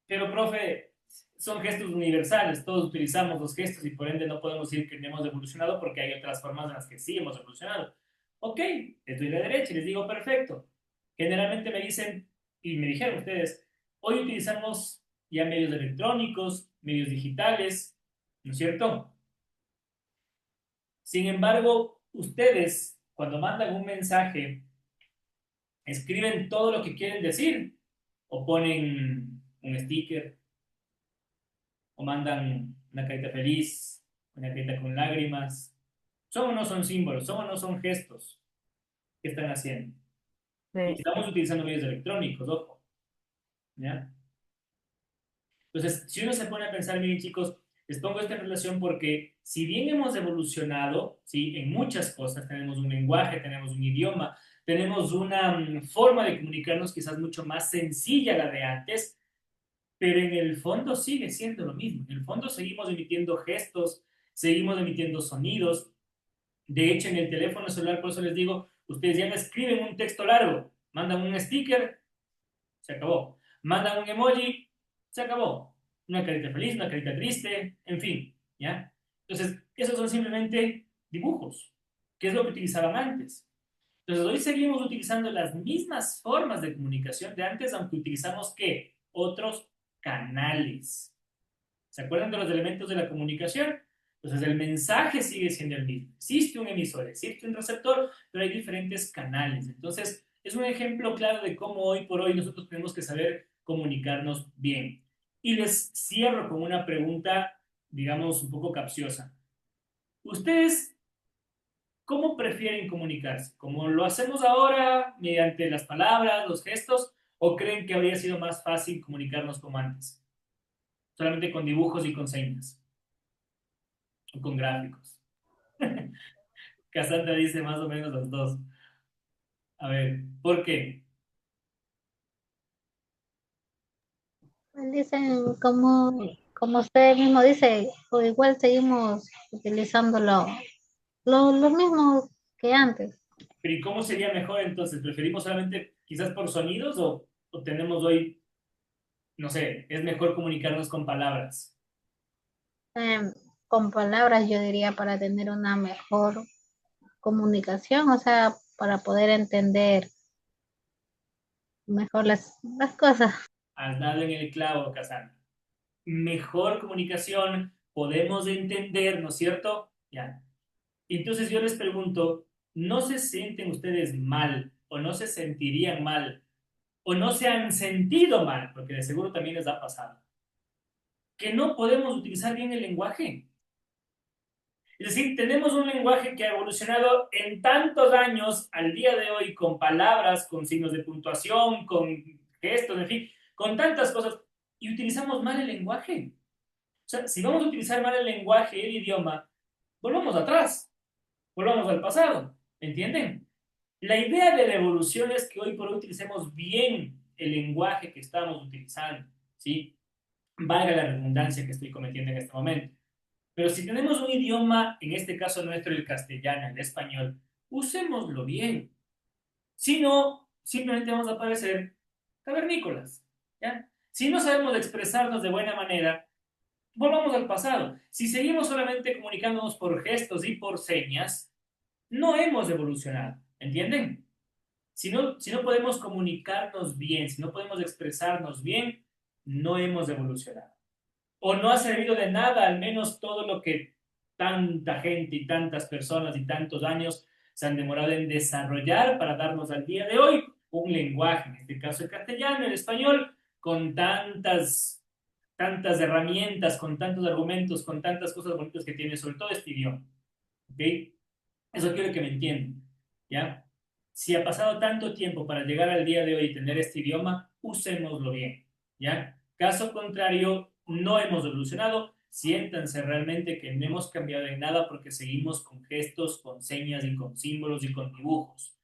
pero profe, son gestos universales, todos utilizamos los gestos y por ende no podemos decir que no hemos evolucionado porque hay otras formas en las que sí hemos evolucionado. Ok, les doy la derecha y les digo perfecto. Generalmente me dicen, y me dijeron ustedes, hoy utilizamos ya medios electrónicos, medios digitales, ¿no es cierto? Sin embargo, ustedes, cuando mandan un mensaje, escriben todo lo que quieren decir o ponen un sticker o mandan una carita feliz, una carita con lágrimas. ¿Son o no son símbolos? ¿Son o no son gestos? ¿Qué están haciendo? Y Sí. estamos utilizando medios electrónicos, ojo. ¿Ya? Entonces, si uno se pone a pensar, miren chicos, les pongo esta relación porque si bien hemos evolucionado, ¿sí? En muchas cosas, tenemos un lenguaje, tenemos un idioma, tenemos una forma de comunicarnos quizás mucho más sencilla la de antes, pero en el fondo sigue siendo lo mismo. En el fondo seguimos emitiendo gestos, seguimos emitiendo sonidos. De hecho, en el teléfono celular, por eso les digo, ustedes ya no escriben un texto largo, mandan un sticker, se acabó. Mandan un emoji, se acabó. Una carita feliz, una carita triste, en fin, ¿ya? Entonces, esos son simplemente dibujos, que es lo que utilizaban antes. Entonces, hoy seguimos utilizando las mismas formas de comunicación de antes, aunque utilizamos, ¿qué? Otros canales. ¿Se acuerdan de los elementos de la comunicación? Entonces, el mensaje sigue siendo el mismo. Existe un emisor, existe un receptor, pero hay diferentes canales. Entonces, es un ejemplo claro de cómo hoy por hoy nosotros tenemos que saber comunicarnos bien. Y les cierro con una pregunta, digamos, un poco capciosa. ¿Ustedes cómo prefieren comunicarse? ¿Como lo hacemos ahora, mediante las palabras, los gestos, o creen que habría sido más fácil comunicarnos como antes? Solamente con dibujos y con señas, o con gráficos. Cassandra dice más o menos los dos. A ver, ¿por qué? Dicen, como usted mismo dice, o igual seguimos utilizando lo mismo que antes. Pero ¿y cómo sería mejor entonces? ¿Preferimos solamente quizás por sonidos o tenemos hoy, no sé, es mejor comunicarnos con palabras? Em, con palabras, yo diría, para tener una mejor comunicación, o sea, para poder entender mejor las cosas. Has dado en el clavo, Cassandra. Mejor comunicación, podemos entender, ¿no es cierto? Ya. Entonces yo les pregunto, ¿no se sienten ustedes mal o no se sentirían mal o no se han sentido mal, porque de seguro también les ha pasado, que no podemos utilizar bien el lenguaje? Es decir, tenemos un lenguaje que ha evolucionado en tantos años al día de hoy con palabras, con signos de puntuación, con gestos, en fin, con tantas cosas, y utilizamos mal el lenguaje. O sea, si vamos a utilizar mal el lenguaje, el idioma, volvamos atrás, volvamos al pasado, ¿entienden? La idea de la evolución es que hoy por hoy utilicemos bien el lenguaje que estamos utilizando, ¿sí? Valga la redundancia que estoy cometiendo en este momento. Pero si tenemos un idioma, en este caso nuestro, el castellano, el español, usémoslo bien. Si no, simplemente vamos a parecer cavernícolas, ¿ya? Si no sabemos expresarnos de buena manera, volvamos al pasado. Si seguimos solamente comunicándonos por gestos y por señas, no hemos evolucionado, ¿entienden? Si no podemos comunicarnos bien, si no podemos expresarnos bien, no hemos evolucionado. O no ha servido de nada, al menos todo lo que tanta gente y tantas personas y tantos años se han demorado en desarrollar para darnos al día de hoy un lenguaje, en este caso el castellano, el español, con tantas herramientas, con tantos argumentos, con tantas cosas bonitas que tiene, sobre todo este idioma. ¿Ok? Eso quiero que me entiendan. ¿Ya? Si ha pasado tanto tiempo para llegar al día de hoy y tener este idioma, usémoslo bien. ¿Ya? Caso contrario, no hemos evolucionado. Siéntanse realmente que no hemos cambiado en nada porque seguimos con gestos, con señas y con símbolos y con dibujos.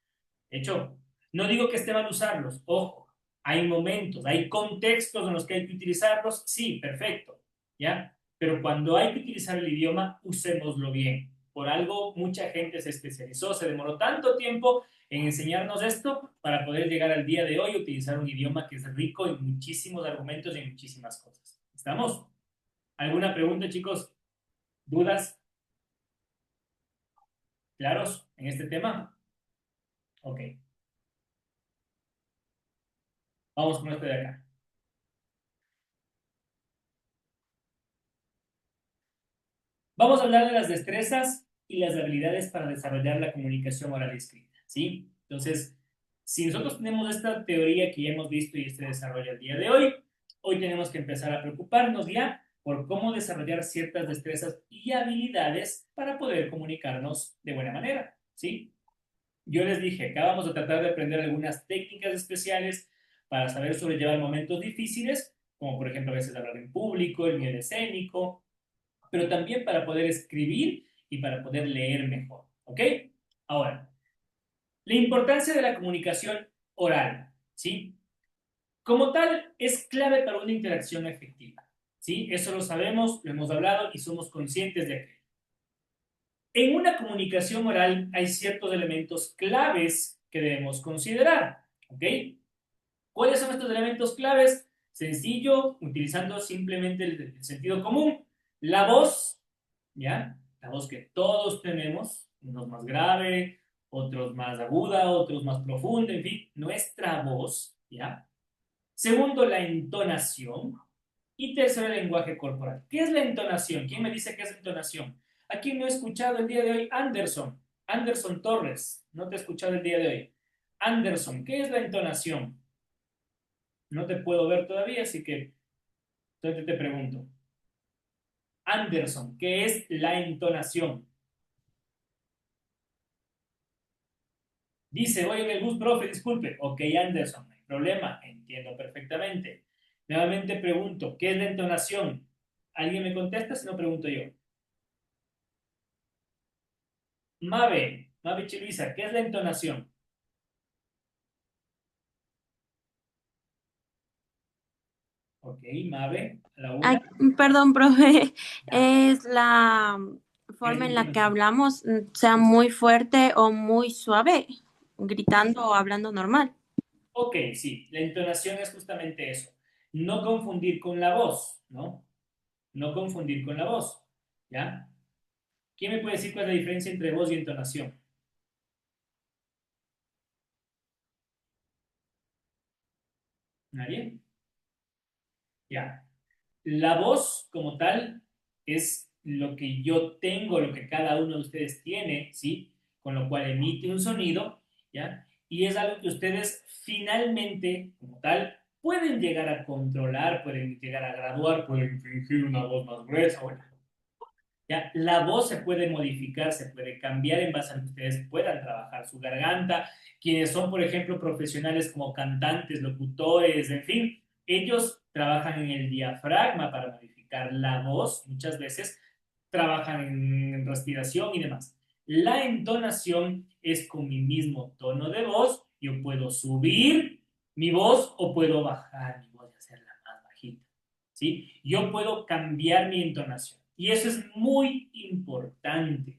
De hecho, no digo que esté mal usarlos, ojo, hay momentos, hay contextos en los que hay que utilizarlos, sí, perfecto, ¿ya? Pero cuando hay que utilizar el idioma, usémoslo bien. Por algo, mucha gente se especializó, se demoró tanto tiempo en enseñarnos esto para poder llegar al día de hoy y utilizar un idioma que es rico en muchísimos argumentos y en muchísimas cosas. ¿Estamos? ¿Alguna pregunta, chicos? ¿Dudas? ¿Claros en este tema? Ok. Vamos con este de acá. Vamos a hablar de las destrezas y las habilidades para desarrollar la comunicación oral y escrita, ¿sí? Entonces, si nosotros tenemos esta teoría que ya hemos visto y este desarrollo al día de hoy, hoy tenemos que empezar a preocuparnos ya por cómo desarrollar ciertas destrezas y habilidades para poder comunicarnos de buena manera, ¿sí? Yo les dije, acá vamos a tratar de aprender algunas técnicas especiales para saber sobrellevar momentos difíciles, como por ejemplo a veces hablar en público, el miedo escénico, pero también para poder escribir y para poder leer mejor. ¿Ok? Ahora, la importancia de la comunicación oral, ¿sí? Como tal, es clave para una interacción efectiva, ¿sí? Eso lo sabemos, lo hemos hablado y somos conscientes de aquello. En una comunicación oral hay ciertos elementos claves que debemos considerar, ¿ok? ¿Cuáles son estos elementos claves? Sencillo, utilizando simplemente el sentido común. La voz, ¿ya? La voz que todos tenemos, unos más grave, otros más aguda, otros más profunda, en fin, nuestra voz, ¿ya? Segundo, la entonación. Y tercero, el lenguaje corporal. ¿Qué es la entonación? ¿Quién me dice qué es entonación? ¿A quién no he escuchado el día de hoy? Anderson. Anderson Torres. No te he escuchado el día de hoy. Anderson, ¿qué es la entonación? No te puedo ver todavía, así que entonces te pregunto. Anderson, ¿qué es la entonación? Dice, voy en el bus, profe, disculpe. Ok, Anderson, no hay problema, entiendo perfectamente. Nuevamente pregunto, ¿qué es la entonación? ¿Alguien me contesta? Si no, pregunto yo. Mabe Chiluisa, ¿qué es la entonación? Ok, Mabe, a la Ay, una. perdón, profe, Ya. es la ¿Qué es forma la en la que entonación? hablamos, sea muy fuerte o muy suave, gritando o hablando normal. Ok, sí, la entonación es justamente eso. No confundir con la voz, ¿no? No confundir con la voz, ¿ya? ¿Quién me puede decir cuál es la diferencia entre voz y entonación? ¿Nadie? Ya. La voz como tal es lo que yo tengo, lo que cada uno de ustedes tiene, ¿sí? Con lo cual emite un sonido, ¿ya? Y es algo que ustedes finalmente, como tal, pueden llegar a controlar, pueden llegar a graduar, pueden fingir una voz más gruesa, bueno, ¿ya? La voz se puede modificar, se puede cambiar en base a que ustedes puedan trabajar su garganta. Quienes son, por ejemplo, profesionales como cantantes, locutores, en fin, ellos trabajan en el diafragma para modificar la voz, muchas veces trabajan en respiración y demás. La entonación es con mi mismo tono de voz, yo puedo subir mi voz o puedo bajar mi voz y hacerla más bajita. ¿Sí? Yo puedo cambiar mi entonación. Y eso es muy importante,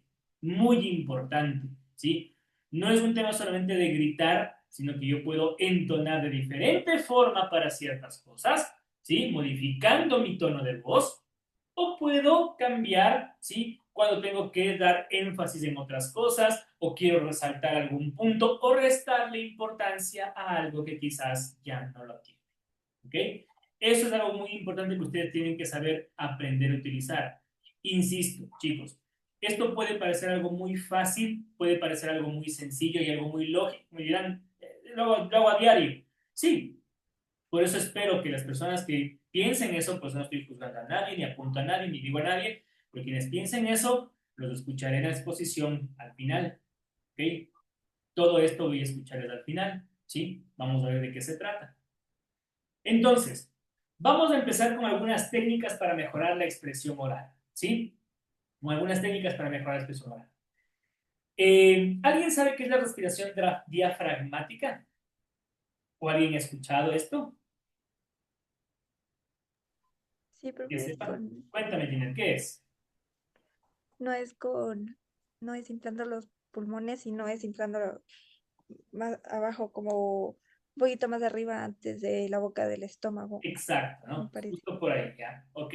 ¿sí? No es un tema solamente de gritar, sino que yo puedo entonar de diferente forma para ciertas cosas, ¿sí? Modificando mi tono de voz, o puedo cambiar, ¿sí? Cuando tengo que dar énfasis en otras cosas, o quiero resaltar algún punto, o restarle importancia a algo que quizás ya no lo tiene, ¿ok? Eso es algo muy importante que ustedes tienen que saber aprender a utilizar. Insisto, chicos, esto puede parecer algo muy fácil, puede parecer algo muy sencillo y algo muy lógico. Me dirán, lo hago a diario. Sí, por eso espero que las personas que piensen eso, pues no estoy juzgando a nadie, ni apunto a nadie, ni digo a nadie, pero quienes piensen eso, los escucharé en la exposición al final. ¿Ok? Todo esto voy a escucharles al final. ¿Sí? Vamos a ver de qué se trata. Entonces, vamos a empezar con algunas técnicas para mejorar la expresión oral, ¿sí? Con algunas técnicas para mejorar la expresión oral. ¿Alguien sabe qué es la respiración diafragmática? ¿O alguien ha escuchado esto? Sí, Que profe, sepan. Cuéntame, Giner, ¿qué es? no es no es inflando los pulmones, sino es inflando más abajo, como un poquito más arriba antes de la boca del estómago, Exacto, me ¿no? parece. Justo por ahí, ¿ya? Ok.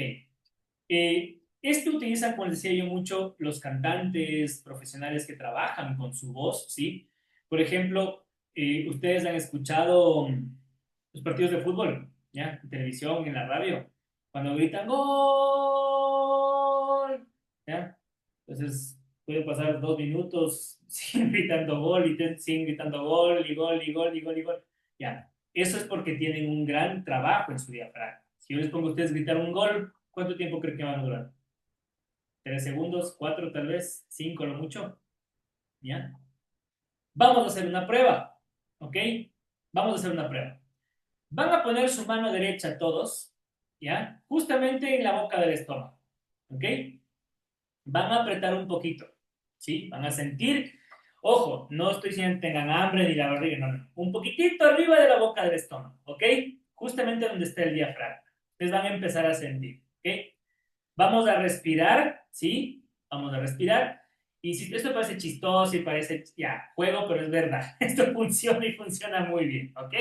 Esto utilizan, como les decía yo, mucho los cantantes profesionales que trabajan con su voz, ¿sí? Por ejemplo, ustedes han escuchado los partidos de fútbol, ¿ya? En televisión, en la radio, cuando gritan ¡Gol! ¿Ya? Entonces, puede pasar 2 minutos sin gritando gol y siguen gritando gol y gol y gol y gol y gol. ¿Ya? Eso es porque tienen un gran trabajo en su diafragma. Si yo les pongo a ustedes gritar un gol, ¿cuánto tiempo creen que van a durar? ¿3 segundos? ¿4 tal vez? ¿5 lo mucho? ¿Ya? Vamos a hacer una prueba, ¿ok? Vamos a hacer una prueba. Van a poner su mano derecha todos, ¿ya? Justamente en la boca del estómago, ¿ok? Van a apretar un poquito, ¿sí? Van a sentir, ojo, no estoy diciendo que tengan hambre ni la barriga, no, no. Un poquitito arriba de la boca del estómago, ¿ok? Justamente donde está el diafragma. Ustedes van a empezar a sentir, ¿ok? Vamos a respirar, ¿sí? Vamos a respirar. Y si esto parece chistoso y parece, ya, juego, pero es verdad. Esto funciona y funciona muy bien, ¿ok?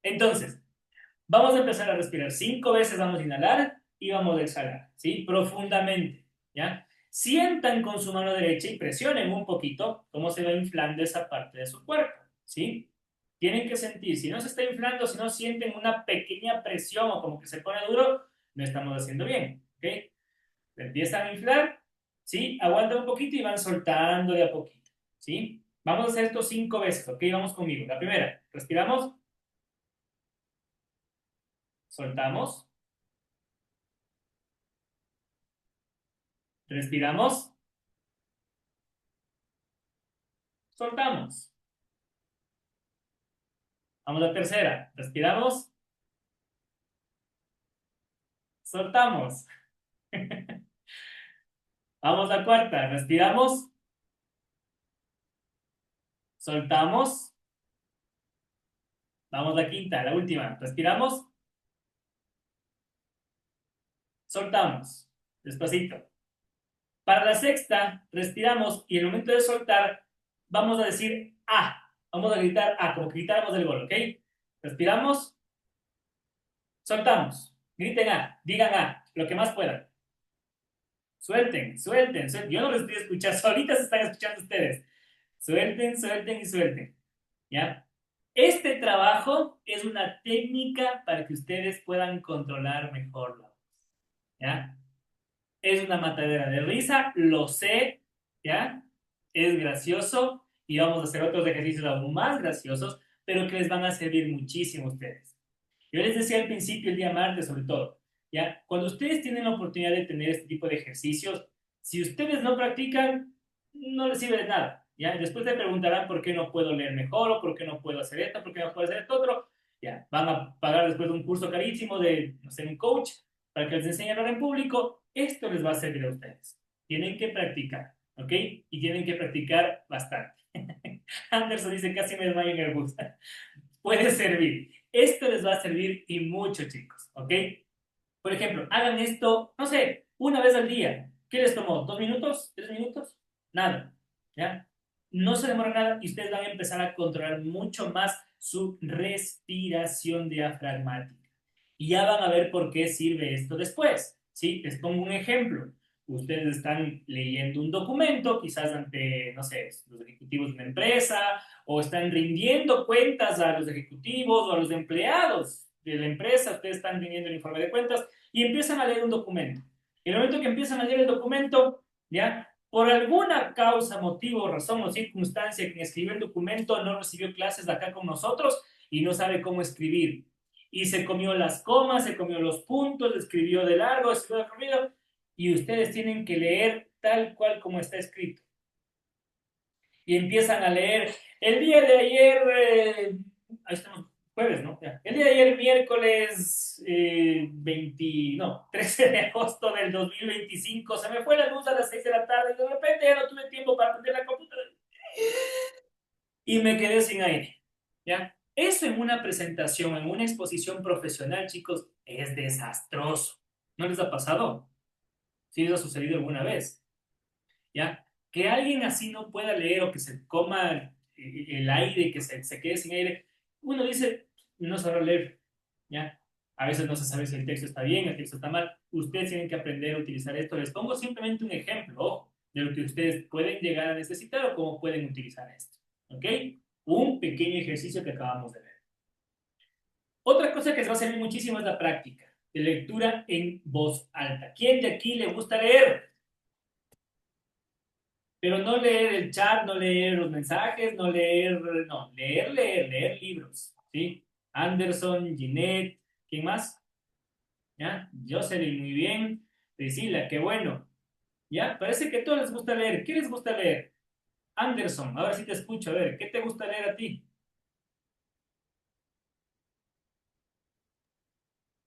Entonces, vamos a empezar a respirar 5 veces, vamos a inhalar y vamos a exhalar, ¿sí? Profundamente, ¿ya? Sientan con su mano derecha y presionen un poquito cómo se va inflando esa parte de su cuerpo, ¿sí? Tienen que sentir, si no se está inflando, si no sienten una pequeña presión o como que se pone duro, no estamos haciendo bien, ¿ok? Empiezan a inflar, ¿sí? Aguantan un poquito y van soltando de a poquito, ¿sí? Vamos a hacer esto 5 veces, ¿ok? Vamos conmigo. La primera, respiramos, soltamos, respiramos, soltamos. Vamos a la tercera, respiramos, soltamos. Vamos a la cuarta, respiramos, soltamos. Vamos a la quinta, la última, respiramos, soltamos. Despacito. Para la sexta, respiramos y en el momento de soltar, vamos a decir A. Vamos a gritar A, como que gritáramos el gol, ¿ok? Respiramos, soltamos. Griten A, digan A, lo que más puedan. Suelten, suelten, suelten. Yo no les estoy escuchando, solitas se están escuchando ustedes. Suelten, suelten y suelten. ¿Ya? Este trabajo es una técnica para que ustedes puedan controlar mejor la voz. ¿Ya? Es una matadera de risa, lo sé, ¿ya? Es gracioso y vamos a hacer otros ejercicios aún más graciosos, pero que les van a servir muchísimo a ustedes. Yo les decía al principio, el día martes sobre todo, ¿ya? Cuando ustedes tienen la oportunidad de tener este tipo de ejercicios, si ustedes no practican, no les sirve de nada, ¿ya? Después te preguntarán por qué no puedo leer mejor o por qué no puedo hacer esto, por qué no puedo hacer esto otro, ¿ya? Van a pagar después un curso carísimo de, no sé, un coach para que les enseñe a hablar en público. Esto les va a servir a ustedes. Tienen que practicar, ¿ok? Y tienen que practicar bastante. Anderson dice, casi me desmayo en el bus. Puede servir. Esto les va a servir y mucho, chicos, ¿ok? Por ejemplo, hagan esto, no sé, una vez al día. ¿Qué les tomó? ¿2 minutos? ¿3 minutos? Nada, ¿ya? No se demora nada y ustedes van a empezar a controlar mucho más su respiración diafragmática. Y ya van a ver por qué sirve esto después, ¿sí? Les pongo un ejemplo. Ustedes están leyendo un documento, quizás ante, no sé, los ejecutivos de una empresa, o están rindiendo cuentas a los ejecutivos o a los empleados de la empresa, ustedes están rindiendo el informe de cuentas y empiezan a leer un documento. En el momento que empiezan a leer el documento, ¿ya? Por alguna causa, motivo, razón o circunstancia, quien escribió el documento no recibió clases de acá con nosotros y no sabe cómo escribir. Y se comió las comas, se comió los puntos, escribió de largo, escribió de corrido, y ustedes tienen que leer tal cual como está escrito. Y empiezan a leer, el día de ayer, ahí estamos, jueves, ¿no? Ya. El día de ayer, miércoles 13 de agosto del 2025, se me fue la luz a las 6 de la tarde y de repente ya no tuve tiempo para prender la computadora y me quedé sin aire, ¿ya? Eso en una presentación, en una exposición profesional, chicos, es desastroso. ¿No les ha pasado? ¿Sí les ha sucedido alguna vez? ¿Ya? Que alguien así no pueda leer o que se coma el aire, que se quede sin aire, uno dice, no sabrá leer, ¿ya? A veces no se sabe si el texto está bien, el texto está mal. Ustedes tienen que aprender a utilizar esto. Les pongo simplemente un ejemplo, ojo, de lo que ustedes pueden llegar a necesitar o cómo pueden utilizar esto, ¿ok? Un pequeño ejercicio que acabamos de ver. Otra cosa que les va a servir muchísimo es la práctica de lectura en voz alta. ¿Quién de aquí le gusta leer? Pero no leer el chat, no leer los mensajes, no leer, no, leer libros, ¿sí? Anderson, Ginette, ¿quién más? ¿Ya? Jocelyn, muy bien. Priscila, qué bueno. ¿Ya? Parece que a todos les gusta leer. ¿Qué les gusta leer? Anderson, ahora sí te escucho, a ver, ¿qué te gusta leer a ti?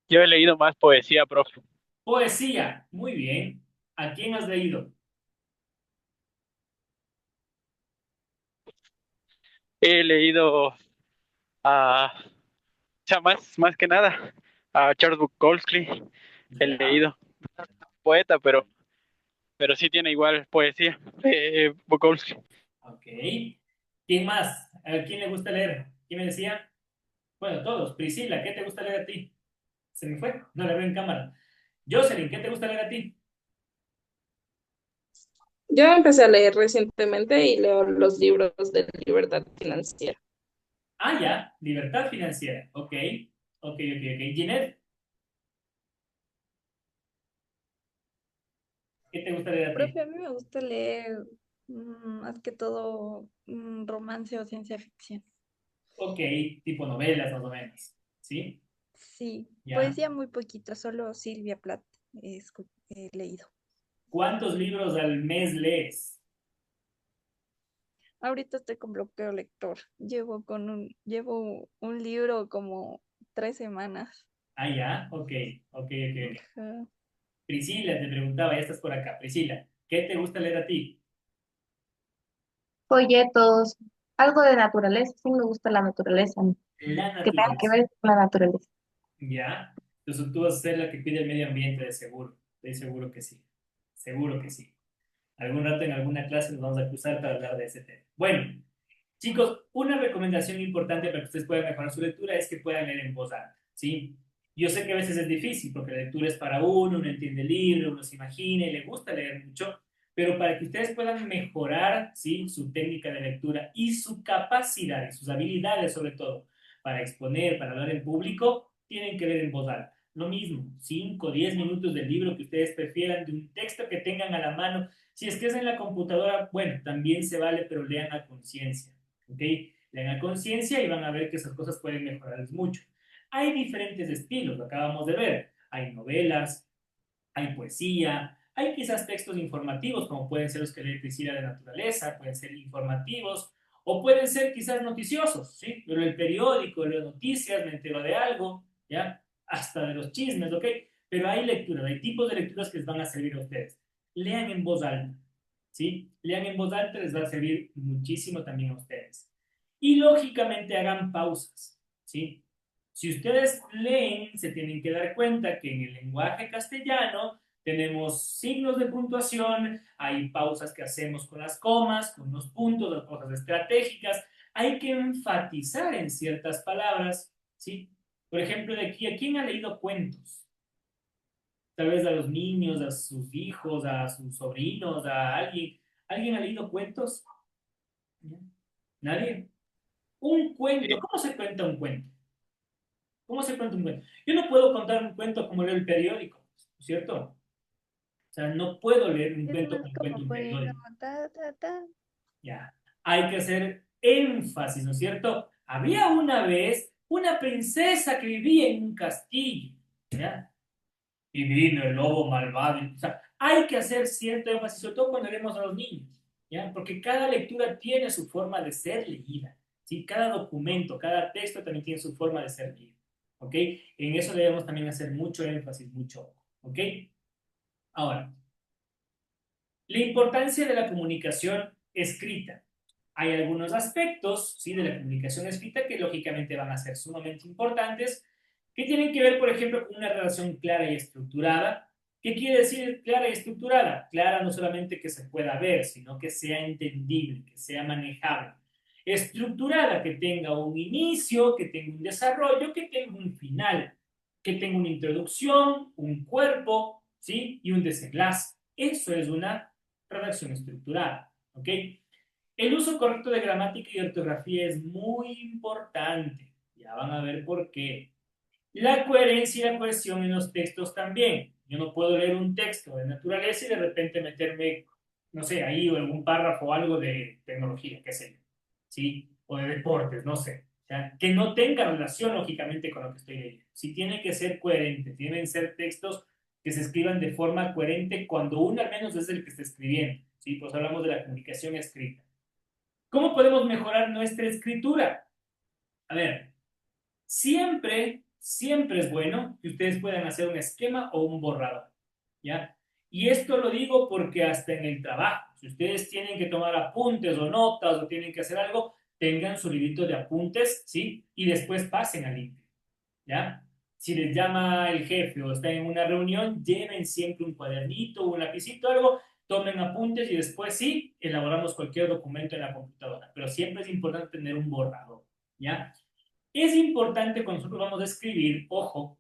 Yo he leído más poesía, profe. Poesía, muy bien. ¿A quién has leído? He leído a, o sea, más que nada, a Charles Bukowski. He Ya, leído, poeta, pero sí tiene igual poesía, Bukowski. ok. ¿Quién más? ¿A quién le gusta leer? ¿Quién me decía? Bueno, todos. Priscila, ¿qué te gusta leer a ti? Se me fue, no la veo en cámara. Jocelyn, ¿qué te gusta leer a ti? Yo empecé a leer recientemente y leo los libros de libertad financiera. Ah, ya, libertad financiera. Ok, ok. Ginette, ¿qué te gusta leer a ti? Profe, a mí me gusta leer más que todo romance o ciencia ficción. Ok, tipo novelas más o menos. ¿Sí? Sí, Ya. poesía muy poquito, solo Silvia Plath he leído. ¿Cuántos libros al mes lees? Ahorita estoy con bloqueo lector. Llevo un libro como 3 semanas. Ah, ya, ok. Ajá. Priscila, te preguntaba, ya estás por acá. Priscila, ¿qué te gusta leer a ti? Folletos, algo de naturaleza, sí me gusta la naturaleza, La que tenga que naturaleza. ver con la naturaleza. Ya. Entonces tú vas a ser la que cuide el medio ambiente de seguro. Estoy seguro que sí. Seguro que sí. Algún rato en alguna clase nos vamos a cruzar para hablar de ese tema. Bueno, chicos, una recomendación importante para que ustedes puedan mejorar su lectura es que puedan leer en voz alta, ¿sí? Yo sé que a veces es difícil porque la lectura es para uno entiende el libro, uno se imagina y le gusta leer mucho, pero para que ustedes puedan mejorar, ¿sí? Su técnica de lectura y su capacidad y sus habilidades sobre todo para exponer, para hablar en público, tienen que leer en voz alta. Lo mismo, 5, 10 minutos del libro que ustedes prefieran, de un texto que tengan a la mano. Si es que es en la computadora, bueno, también se vale, pero lean a conciencia. ¿Ok? Lean a conciencia y van a ver que esas cosas pueden mejorarles mucho. Hay diferentes estilos, lo acabamos de ver. Hay novelas, hay poesía, hay quizás textos informativos, como pueden ser los que lee Priscila de Naturaleza, pueden ser informativos, o pueden ser quizás noticiosos, ¿sí? Yo leo el periódico, leo noticias, me entero de algo, ¿ya? Hasta de los chismes, ¿ok? Pero hay lecturas, hay tipos de lecturas que les van a servir a ustedes. Lean en voz alta, ¿sí? Lean en voz alta, les va a servir muchísimo también a ustedes. Y lógicamente hagan pausas, ¿sí? Si ustedes leen, se tienen que dar cuenta que en el lenguaje castellano tenemos signos de puntuación, hay pausas que hacemos con las comas, con los puntos, las pausas estratégicas. Hay que enfatizar en ciertas palabras, ¿sí? Por ejemplo, de aquí, ¿a quién ha leído cuentos? Tal vez a los niños, a sus hijos, a sus sobrinos, a alguien. ¿Alguien ha leído cuentos? ¿Nadie? Un cuento, ¿cómo se cuenta un cuento? ¿Cómo se cuenta un cuento? Yo no puedo contar un cuento como leo el periódico, ¿cierto? O sea, no puedo leer un Es cuento más como cuento como un bueno, periódico. ta, ta, ta. Ya. Hay que hacer énfasis, ¿no es cierto? Había una vez una princesa que vivía en un castillo, ¿ya? Y vino el lobo malvado. O sea, hay que hacer cierto énfasis, sobre todo cuando leemos a los niños, ¿ya? Porque cada lectura tiene su forma de ser leída, ¿sí? Cada documento, cada texto también tiene su forma de ser leído, ¿ok? En eso debemos también hacer mucho énfasis, mucho, ¿ok? Ahora, la importancia de la comunicación escrita. Hay algunos aspectos, ¿sí? De la comunicación escrita que lógicamente van a ser sumamente importantes, que tienen que ver, por ejemplo, con una relación clara y estructurada. ¿Qué quiere decir clara y estructurada? Clara no solamente que se pueda ver, sino que sea entendible, que sea manejable. Estructurada, que tenga un inicio, que tenga un desarrollo, que tenga un final, que tenga una introducción, un cuerpo, ¿sí? Y un desenlace. Eso es una redacción estructurada, ¿ok? El uso correcto de gramática y ortografía es muy importante. Ya van a ver por qué. La coherencia y la cohesión en los textos también. Yo no puedo leer un texto de naturaleza y de repente meterme, no sé, ahí o algún párrafo o algo de tecnología, qué sé yo, ¿sí? O de deportes, no sé. O sea, que no tenga relación, lógicamente, con lo que estoy leyendo. Sí tiene que ser coherente, tienen que ser textos que se escriban de forma coherente cuando uno al menos es el que está escribiendo, ¿sí? Pues hablamos de la comunicación escrita. ¿Cómo podemos mejorar nuestra escritura? A ver, siempre es bueno que ustedes puedan hacer un esquema o un borrador, ¿ya? Y esto lo digo porque hasta en el trabajo, si ustedes tienen que tomar apuntes o notas o tienen que hacer algo, tengan su librito de apuntes, ¿sí? Y después pasen al limpio, ¿ya? Si les llama el jefe o están en una reunión, lleven siempre un cuadernito, un lapicito, algo, tomen apuntes y después sí, elaboramos cualquier documento en la computadora. Pero siempre es importante tener un borrador, ¿ya? Es importante cuando nosotros vamos a escribir, ojo,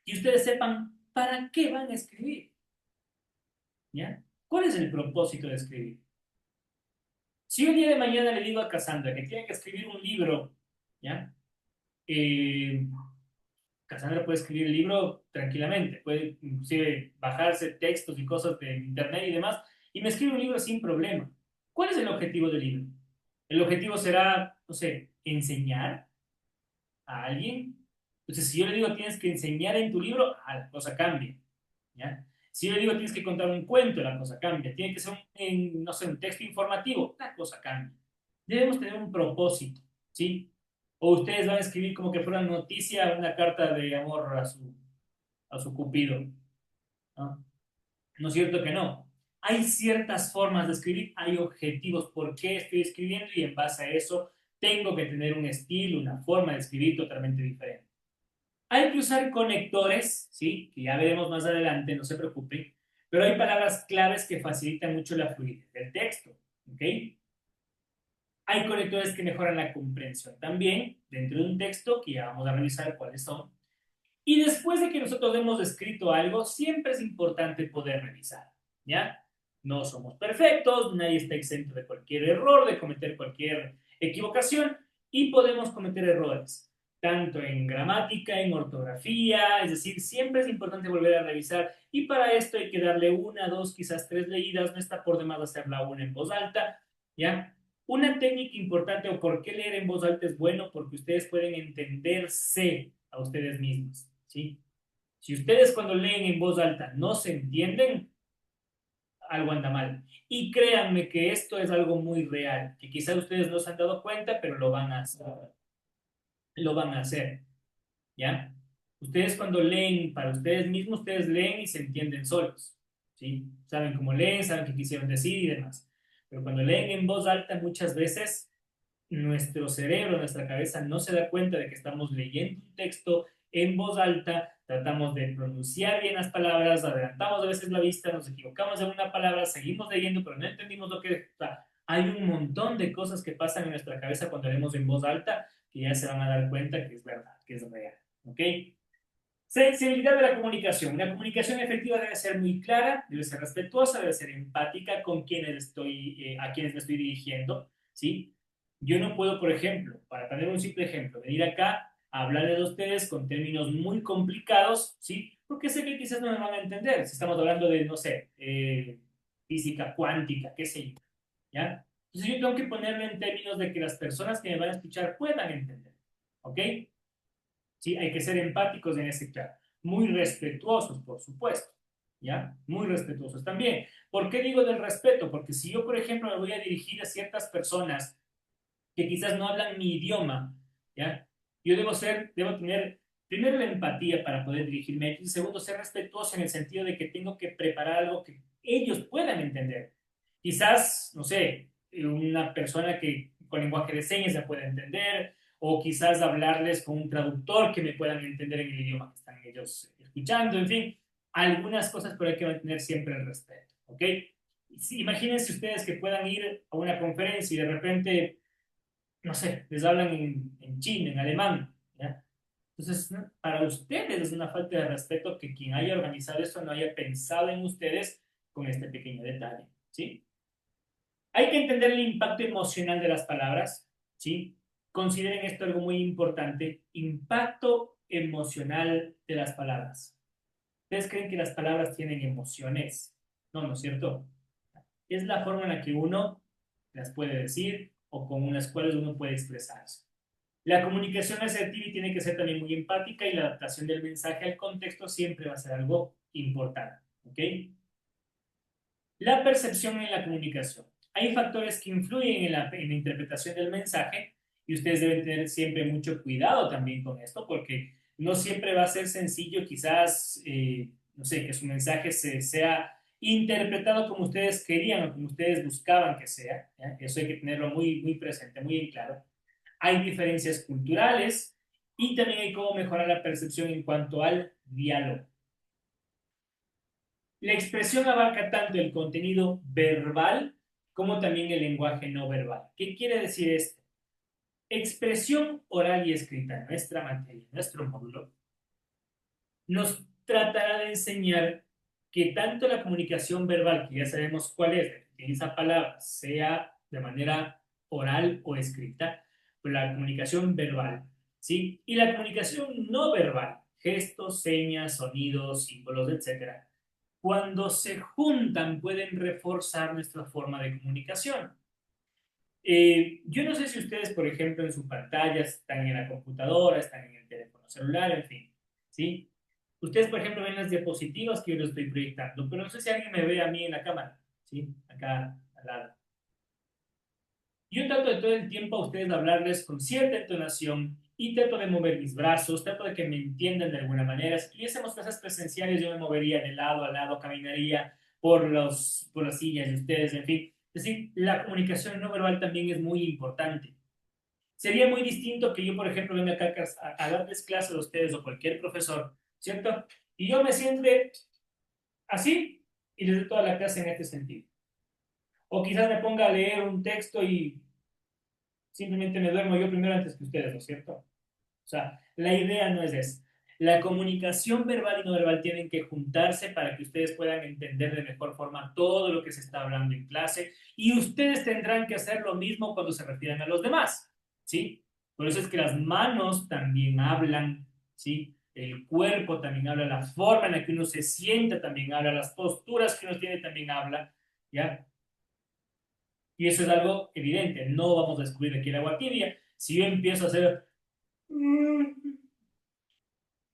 que ustedes sepan para qué van a escribir, ¿ya? ¿Cuál es el propósito de escribir? Si yo el día de mañana le digo a Cassandra que tiene que escribir un libro, ¿ya? Eh, Cassandra puede escribir el libro tranquilamente, puede inclusive bajarse textos y cosas de internet y demás, y me escribe un libro sin problema. ¿Cuál es el objetivo del libro? El objetivo será, no sé, enseñar a alguien. Entonces, si yo le digo tienes que enseñar en tu libro, la cosa cambia, ¿ya? Si yo le digo tienes que contar un cuento, la cosa cambia. Tiene que ser no sé, un texto informativo, la cosa cambia. Debemos tener un propósito, ¿sí? O ustedes van a escribir como que fuera noticia, una carta de amor a su cupido, ¿no? ¿No es cierto que no? Hay ciertas formas de escribir, hay objetivos, por qué estoy escribiendo y en base a eso tengo que tener un estilo, una forma de escribir totalmente diferente. Hay que usar conectores, ¿sí? Que ya veremos más adelante, no se preocupen, pero hay palabras claves que facilitan mucho la fluidez del texto, ¿ok? Hay conectores que mejoran la comprensión también dentro de un texto, que ya vamos a revisar cuáles son. Y después de que nosotros hemos escrito algo, siempre es importante poder revisar, ¿ya? No somos perfectos, nadie está exento de cualquier error, de cometer cualquier equivocación, y podemos cometer errores, tanto en gramática, en ortografía, es decir, siempre es importante volver a revisar, y para esto hay que darle una, dos, quizás tres leídas, no está por demás hacerla una en voz alta, ¿ya? Una técnica importante o por qué leer en voz alta es bueno, porque ustedes pueden entenderse a ustedes mismos, ¿sí? Si ustedes cuando leen en voz alta no se entienden, algo anda mal. Y créanme que esto es algo muy real, que quizás ustedes no se han dado cuenta, pero lo van a hacer. Lo van a hacer, ¿ya? Ustedes cuando leen para ustedes mismos, ustedes leen y se entienden solos, ¿sí? Saben cómo leen, saben qué quisieron decir y demás. Pero cuando leen en voz alta, muchas veces nuestro cerebro, nuestra cabeza no se da cuenta de que estamos leyendo un texto en voz alta, tratamos de pronunciar bien las palabras, adelantamos a veces la vista, nos equivocamos en una palabra, seguimos leyendo, pero no entendimos lo que... O sea, hay un montón de cosas que pasan en nuestra cabeza cuando leemos en voz alta que ya se van a dar cuenta que es verdad, que es real. ¿Ok? Sensibilidad de la comunicación. La comunicación efectiva debe ser muy clara, debe ser respetuosa, debe ser empática con quienes a quienes me estoy dirigiendo, ¿sí? Yo no puedo, por ejemplo, para poner un simple ejemplo, venir acá a hablarles a ustedes con términos muy complicados, ¿sí? Porque sé que quizás no me van a entender. Si estamos hablando de, no sé, física cuántica, qué sé yo, ¿ya? Entonces yo tengo que ponerme en términos de que las personas que me van a escuchar puedan entender, ¿ok? ¿Sí? Hay que ser empáticos en ese caso. Muy respetuosos, por supuesto, ¿ya? Muy respetuosos también. ¿Por qué digo del respeto? Porque si yo, por ejemplo, me voy a dirigir a ciertas personas que quizás no hablan mi idioma, ¿ya? Yo debo tener, primero, la empatía para poder dirigirme, y segundo, ser respetuoso en el sentido de que tengo que preparar algo que ellos puedan entender. Quizás, no sé, una persona que con lenguaje de señas se pueda entender, o quizás hablarles con un traductor que me puedan entender en el idioma que están ellos escuchando, en fin, algunas cosas, pero hay que mantener siempre el respeto, ¿ok? Imagínense ustedes que puedan ir a una conferencia y de repente no sé, les hablan en chino, en alemán, ¿ya? Entonces, ¿no? Para ustedes es una falta de respeto que quien haya organizado esto no haya pensado en ustedes con este pequeño detalle, ¿sí? Hay que entender el impacto emocional de las palabras, ¿sí? Consideren esto algo muy importante, impacto emocional de las palabras. ¿Ustedes creen que las palabras tienen emociones? No, ¿no es cierto? Es la forma en la que uno las puede decir o con las cuales uno puede expresarse. La comunicación asertiva tiene que ser también muy empática y la adaptación del mensaje al contexto siempre va a ser algo importante. ¿Ok? La percepción en la comunicación. Hay factores que influyen en la interpretación del mensaje y ustedes deben tener siempre mucho cuidado también con esto porque no siempre va a ser sencillo quizás, no sé, que su mensaje sea interpretado como ustedes querían o como ustedes buscaban que sea. ¿Ya? Eso hay que tenerlo muy, muy presente, muy en claro. Hay diferencias culturales y también hay cómo mejorar la percepción en cuanto al diálogo. La expresión abarca tanto el contenido verbal como también el lenguaje no verbal. ¿Qué quiere decir esto? Expresión oral y escrita, nuestra materia, nuestro módulo, nos tratará de enseñar que tanto la comunicación verbal, que ya sabemos cuál es, que esa palabra sea de manera oral o escrita, pues la comunicación verbal, ¿sí? Y la comunicación no verbal, gestos, señas, sonidos, símbolos, etcétera, cuando se juntan pueden reforzar nuestra forma de comunicación. Yo no sé si ustedes, por ejemplo, en su pantalla están en la computadora, están en el teléfono celular, en fin, ¿sí? Ustedes, por ejemplo, ven las diapositivas que yo les estoy proyectando, pero no sé si alguien me ve a mí en la cámara, ¿sí? Acá al lado. Yo trato de todo el tiempo a ustedes hablarles con cierta entonación y trato de mover mis brazos, trato de que me entiendan de alguna manera. Si tuviésemos clases presenciales, yo me movería de lado a lado, caminaría por las sillas de ustedes, en fin. Es decir, la comunicación no verbal también es muy importante. Sería muy distinto que yo, por ejemplo, venga acá a darles clases a ustedes o cualquier profesor, ¿cierto? Y yo me siente así y les doy toda la clase en este sentido. O quizás me ponga a leer un texto y simplemente me duermo yo primero antes que ustedes, ¿no es cierto? O sea, la idea no es esa. La comunicación verbal y no verbal tienen que juntarse para que ustedes puedan entender de mejor forma todo lo que se está hablando en clase y ustedes tendrán que hacer lo mismo cuando se refieran a los demás, ¿sí? Por eso es que las manos también hablan, ¿sí? El cuerpo también habla, la forma en la que uno se sienta también habla, las posturas que uno tiene también habla, ¿ya? Y eso es algo evidente, no vamos a descubrir aquí el agua tibia. Si yo empiezo a hacer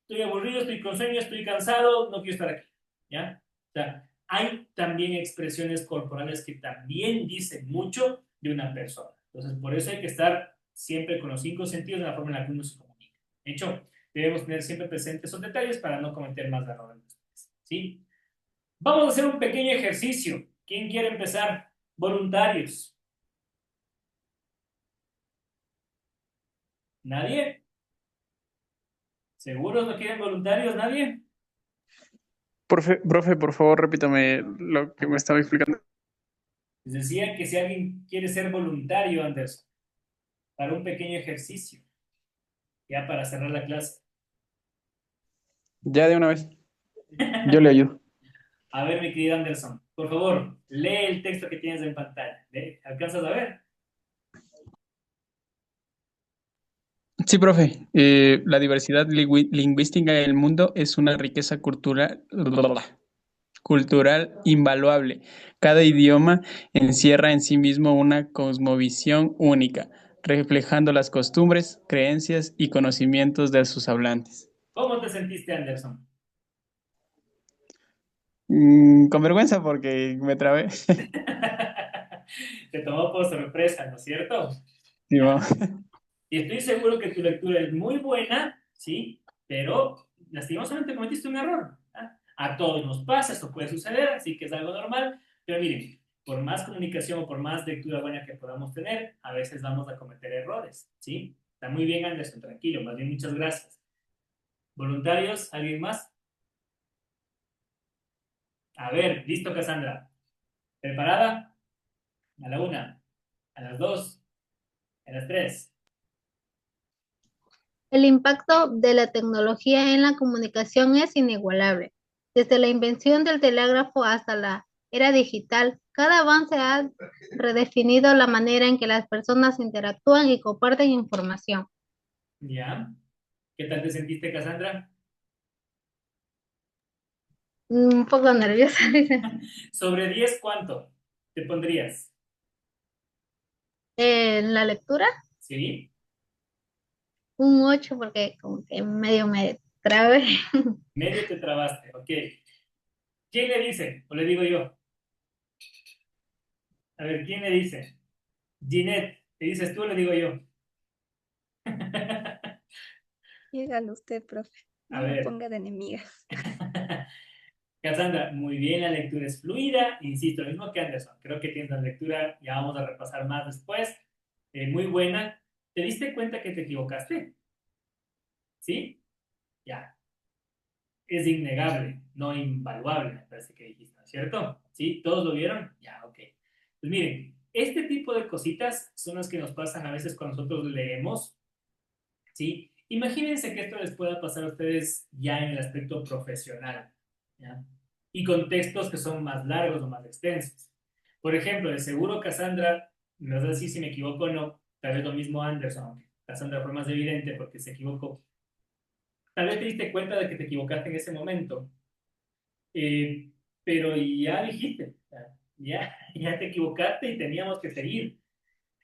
estoy aburrido, estoy con sueño, estoy cansado, no quiero estar aquí, ¿ya? O sea, hay también expresiones corporales que también dicen mucho de una persona. Entonces, por eso hay que estar siempre con los 5 sentidos de la forma en la que uno se comunica. De hecho, debemos tener siempre presentes esos detalles para no cometer más errores después, ¿sí? Vamos a hacer un pequeño ejercicio. ¿Quién quiere empezar? Voluntarios. ¿Nadie? ¿Seguros no quieren voluntarios? ¿Nadie? Profe, por favor, repítame lo que me estaba explicando. Les decía que si alguien quiere ser voluntario, Anderson, para un pequeño ejercicio, ya para cerrar la clase. Ya de una vez, yo le ayudo. A ver, mi querido Anderson, por favor, lee el texto que tienes en pantalla. ¿Alcanzas a ver? Sí, profe, la diversidad lingüística en el mundo es una riqueza cultural invaluable. Cada idioma encierra en sí mismo una cosmovisión única, reflejando las costumbres, creencias y conocimientos de sus hablantes. ¿Cómo te sentiste, Anderson? Con vergüenza porque me trabé. Te tomó por sorpresa, ¿no es cierto? Sí, Ya. vamos. Y estoy seguro que tu lectura es muy buena, ¿sí? Pero lastimosamente cometiste un error. ¿Ah? A todos nos pasa, esto puede suceder, así que es algo normal. Pero miren, por más comunicación o por más lectura buena que podamos tener, a veces vamos a cometer errores, ¿sí? Está muy bien, Anderson, tranquilo, más bien muchas gracias. ¿Voluntarios? ¿Alguien más? A ver, listo, Cassandra. ¿Preparada? A la 1, a las 2, a las 3. El impacto de la tecnología en la comunicación es inigualable. Desde la invención del telégrafo hasta la era digital, cada avance ha redefinido la manera en que las personas interactúan y comparten información. ¿Ya? ¿Qué tal te sentiste, Cassandra? Un poco nerviosa, dice. Sobre 10, ¿cuánto te pondrías? En la lectura, ¿Sí? un 8 porque como que medio me trabe. Medio te trabaste, ok. ¿Quién le dice? ¿O le digo yo? A ver, ¿quién le dice? Ginette, ¿te dices tú o le digo yo? Dígalo usted, profe. A No me ver. ponga de enemiga. Cassandra, muy bien, la lectura es fluida, insisto, lo mismo que Anderson, creo que tienes la lectura, ya vamos a repasar más después, muy buena. ¿Te diste cuenta que te equivocaste? ¿Sí? Ya, es innegable, no invaluable, me parece que dijiste, ¿no es cierto? ¿Sí? ¿Todos lo vieron? Ya, ok. Pues miren, este tipo de cositas son las que nos pasan a veces cuando nosotros leemos, ¿sí? Imagínense que esto les pueda pasar a ustedes ya en el aspecto profesional, ¿ya? y con textos que son más largos o más extensos. Por ejemplo, de seguro Cassandra, no sé si me equivoco o no, tal vez lo mismo Anderson, aunque Cassandra fue más evidente porque se equivocó. Tal vez te diste cuenta de que te equivocaste en ese momento, eh, pero ya dijiste, ya te equivocaste y teníamos que seguir.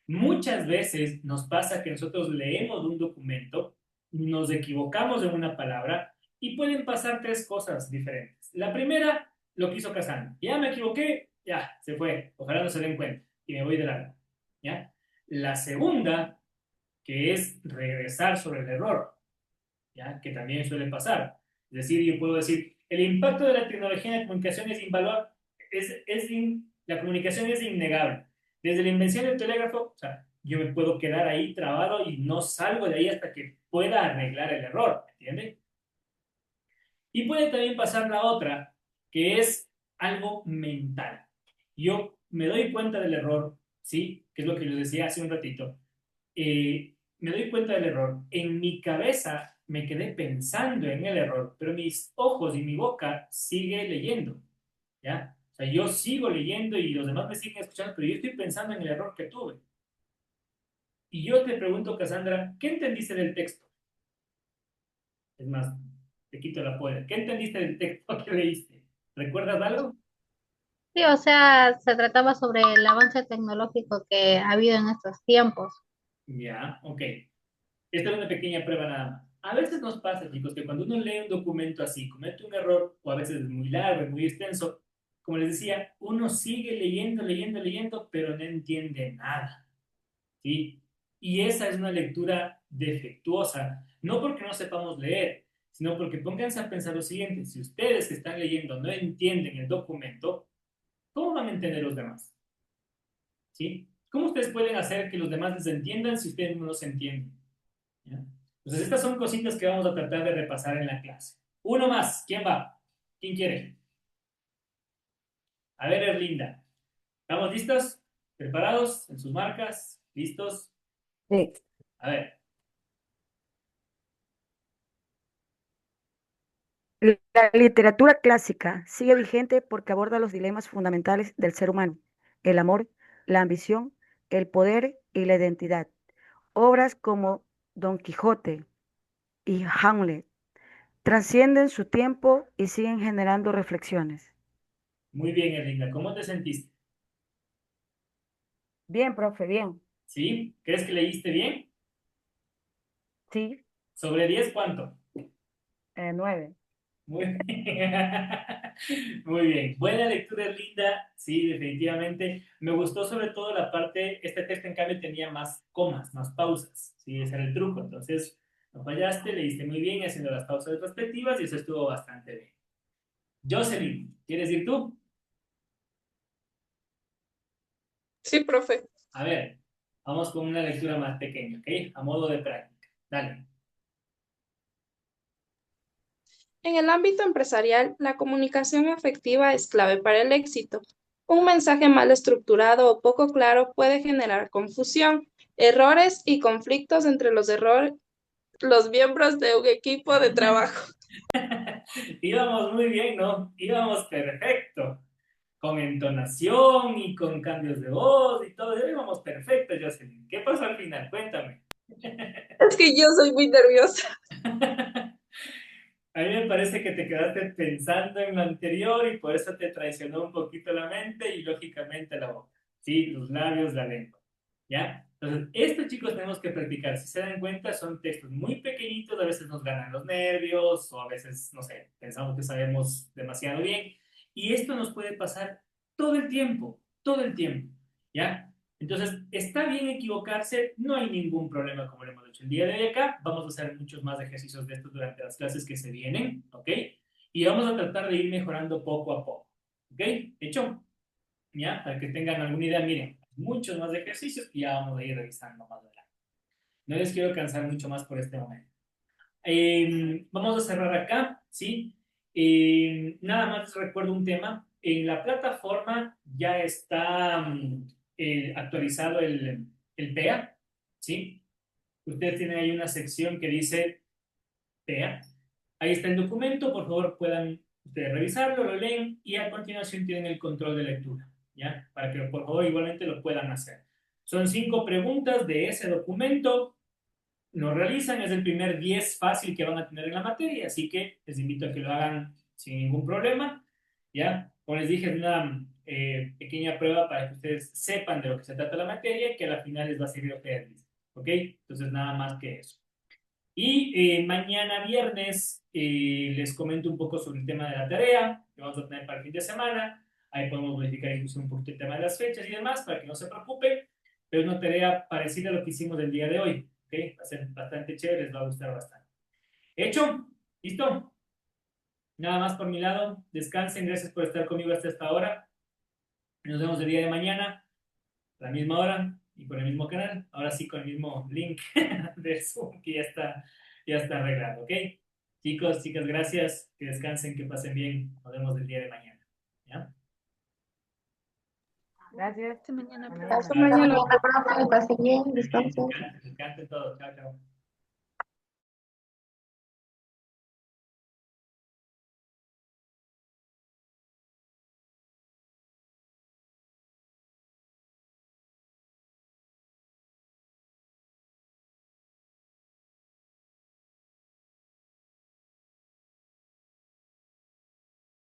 Muchas veces nos pasa que nosotros leemos un documento, nos equivocamos en una palabra y pueden pasar tres cosas diferentes. La primera, lo que hizo Cassandra. Ya me equivoqué, ya, se fue. Ojalá no se den cuenta y me voy de largo. ¿Ya? La segunda, que es regresar sobre el error, ¿ya? Que también suele pasar. Es decir, yo puedo decir, el impacto de la tecnología en la comunicación es invaluable, la comunicación es innegable. Desde la invención del telégrafo, o sea, yo me puedo quedar ahí trabado y no salgo de ahí hasta que pueda arreglar el error, ¿entiendes? Y puede también pasar la otra, que es algo mental. Yo me doy cuenta del error, ¿sí? Que es lo que les decía hace un ratito. Me doy cuenta del error. En mi cabeza me quedé pensando en el error, pero mis ojos y mi boca sigue leyendo, ¿ya? O sea, yo sigo leyendo y los demás me siguen escuchando, pero yo estoy pensando en el error que tuve. Y yo te pregunto, Cassandra, ¿qué entendiste del texto? Es más, te quito la polla. ¿Qué entendiste del texto que leíste? ¿Recuerdas algo? Sí, o sea, se trataba sobre el avance tecnológico que ha habido en estos tiempos. Ya, ok. Esta es una pequeña prueba nada más. A veces nos pasa, chicos, que cuando uno lee un documento así, comete un error, o a veces es muy largo, es muy extenso, como les decía, uno sigue leyendo, leyendo, leyendo, pero no entiende nada, ¿sí? Y esa es una lectura defectuosa, no porque no sepamos leer, sino porque pónganse a pensar lo siguiente, si ustedes que están leyendo no entienden el documento, ¿cómo van a entender los demás? ¿Sí? ¿Cómo ustedes pueden hacer que los demás les entiendan si ustedes no los entienden? ¿Ya? Entonces, estas son cositas que vamos a tratar de repasar en la clase. Uno más, ¿quién va? ¿Quién quiere? A ver, Erlinda. ¿Estamos listos? ¿Preparados? ¿En sus marcas? ¿Listos? Sí. A ver. La literatura clásica sigue vigente porque aborda los dilemas fundamentales del ser humano: el amor, la ambición, el poder y la identidad. Obras como Don Quijote y Hamlet trascienden su tiempo y siguen generando reflexiones. Muy bien, Erlinda. ¿Cómo te sentiste? Bien, profe, bien. ¿Sí? ¿Crees que leíste bien? Sí, ¿Sobre 10 cuánto? 9. Muy bien. Muy bien. Buena lectura, linda. Sí, definitivamente. Me gustó sobre todo la parte, este texto en cambio tenía más comas, más pausas. Sí, ese era el truco. Entonces, no fallaste, leíste muy bien haciendo las pausas respectivas y eso estuvo bastante bien. Jocelyn, ¿quieres ir tú? Sí, profe. A ver, vamos con una lectura más pequeña, ¿ok? A modo de práctica. Dale. En el ámbito empresarial, la comunicación efectiva es clave para el éxito. Un mensaje mal estructurado o poco claro puede generar confusión, errores y conflictos entre los miembros de un equipo de trabajo. Íbamos muy bien, ¿no? Íbamos perfecto. Con entonación y con cambios de voz y todo. Íbamos perfecto, Jocelyn. ¿Qué pasó al final? Cuéntame. Es que yo soy muy nerviosa. A mí me parece que te quedaste pensando en lo anterior y por eso te traicionó un poquito la mente y lógicamente la boca. Sí, los labios, la lengua. ¿Ya? Entonces, estos chicos tenemos que practicar. Si se dan cuenta, son textos muy pequeñitos, a veces nos ganan los nervios o a veces, no sé, pensamos que sabemos demasiado bien. Y esto nos puede pasar todo el tiempo, todo el tiempo. ¿Ya? Entonces, está bien equivocarse, no hay ningún problema como lo hemos hecho el día de hoy acá. Vamos a hacer muchos más ejercicios de estos durante las clases que se vienen, ¿ok? Y vamos a tratar de ir mejorando poco a poco, ¿ok? ¿Hecho? ¿Ya? Para que tengan alguna idea, miren, muchos más ejercicios y ya vamos a ir revisando más adelante. No les quiero cansar mucho más por este momento. Vamos a cerrar acá, ¿sí? Nada más les recuerdo un tema. En la plataforma ya está actualizado el PEA, ¿sí? Ustedes tienen ahí una sección que dice PEA. Ahí está el documento, por favor puedan ustedes revisarlo, lo leen y a continuación tienen el control de lectura, ¿ya? Para que por favor igualmente lo puedan hacer. Son 5 preguntas de ese documento, lo realizan, es el primer 10 fácil que van a tener en la materia, así que les invito a que lo hagan sin ningún problema, ¿ya? Como les dije, es una pequeña prueba para que ustedes sepan de lo que se trata la materia y que a la final les va a servir a ustedes, ¿ok? Entonces nada más que eso. Y mañana viernes les comento un poco sobre el tema de la tarea que vamos a tener para el fin de semana. Ahí podemos modificar incluso un poquito el tema de las fechas y demás para que no se preocupen. Pero es una tarea parecida a lo que hicimos el día de hoy. ¿Okay? Va a ser bastante chévere, les va a gustar bastante. ¿Hecho? ¿Listo? Nada más por mi lado. Descansen. Gracias por estar conmigo hasta esta hora. Nos vemos el día de mañana a la misma hora y con el mismo canal. Ahora sí con el mismo link de Zoom que ya está arreglado. ¿Ok? Chicos, chicas, gracias. Que descansen, que pasen bien. Nos vemos el día de mañana. ¿Ya? Gracias. Hasta mañana, Hasta profe. Hasta mañana. mañana. Que pasen bien, descansen. Descansen todos. Chao, chao.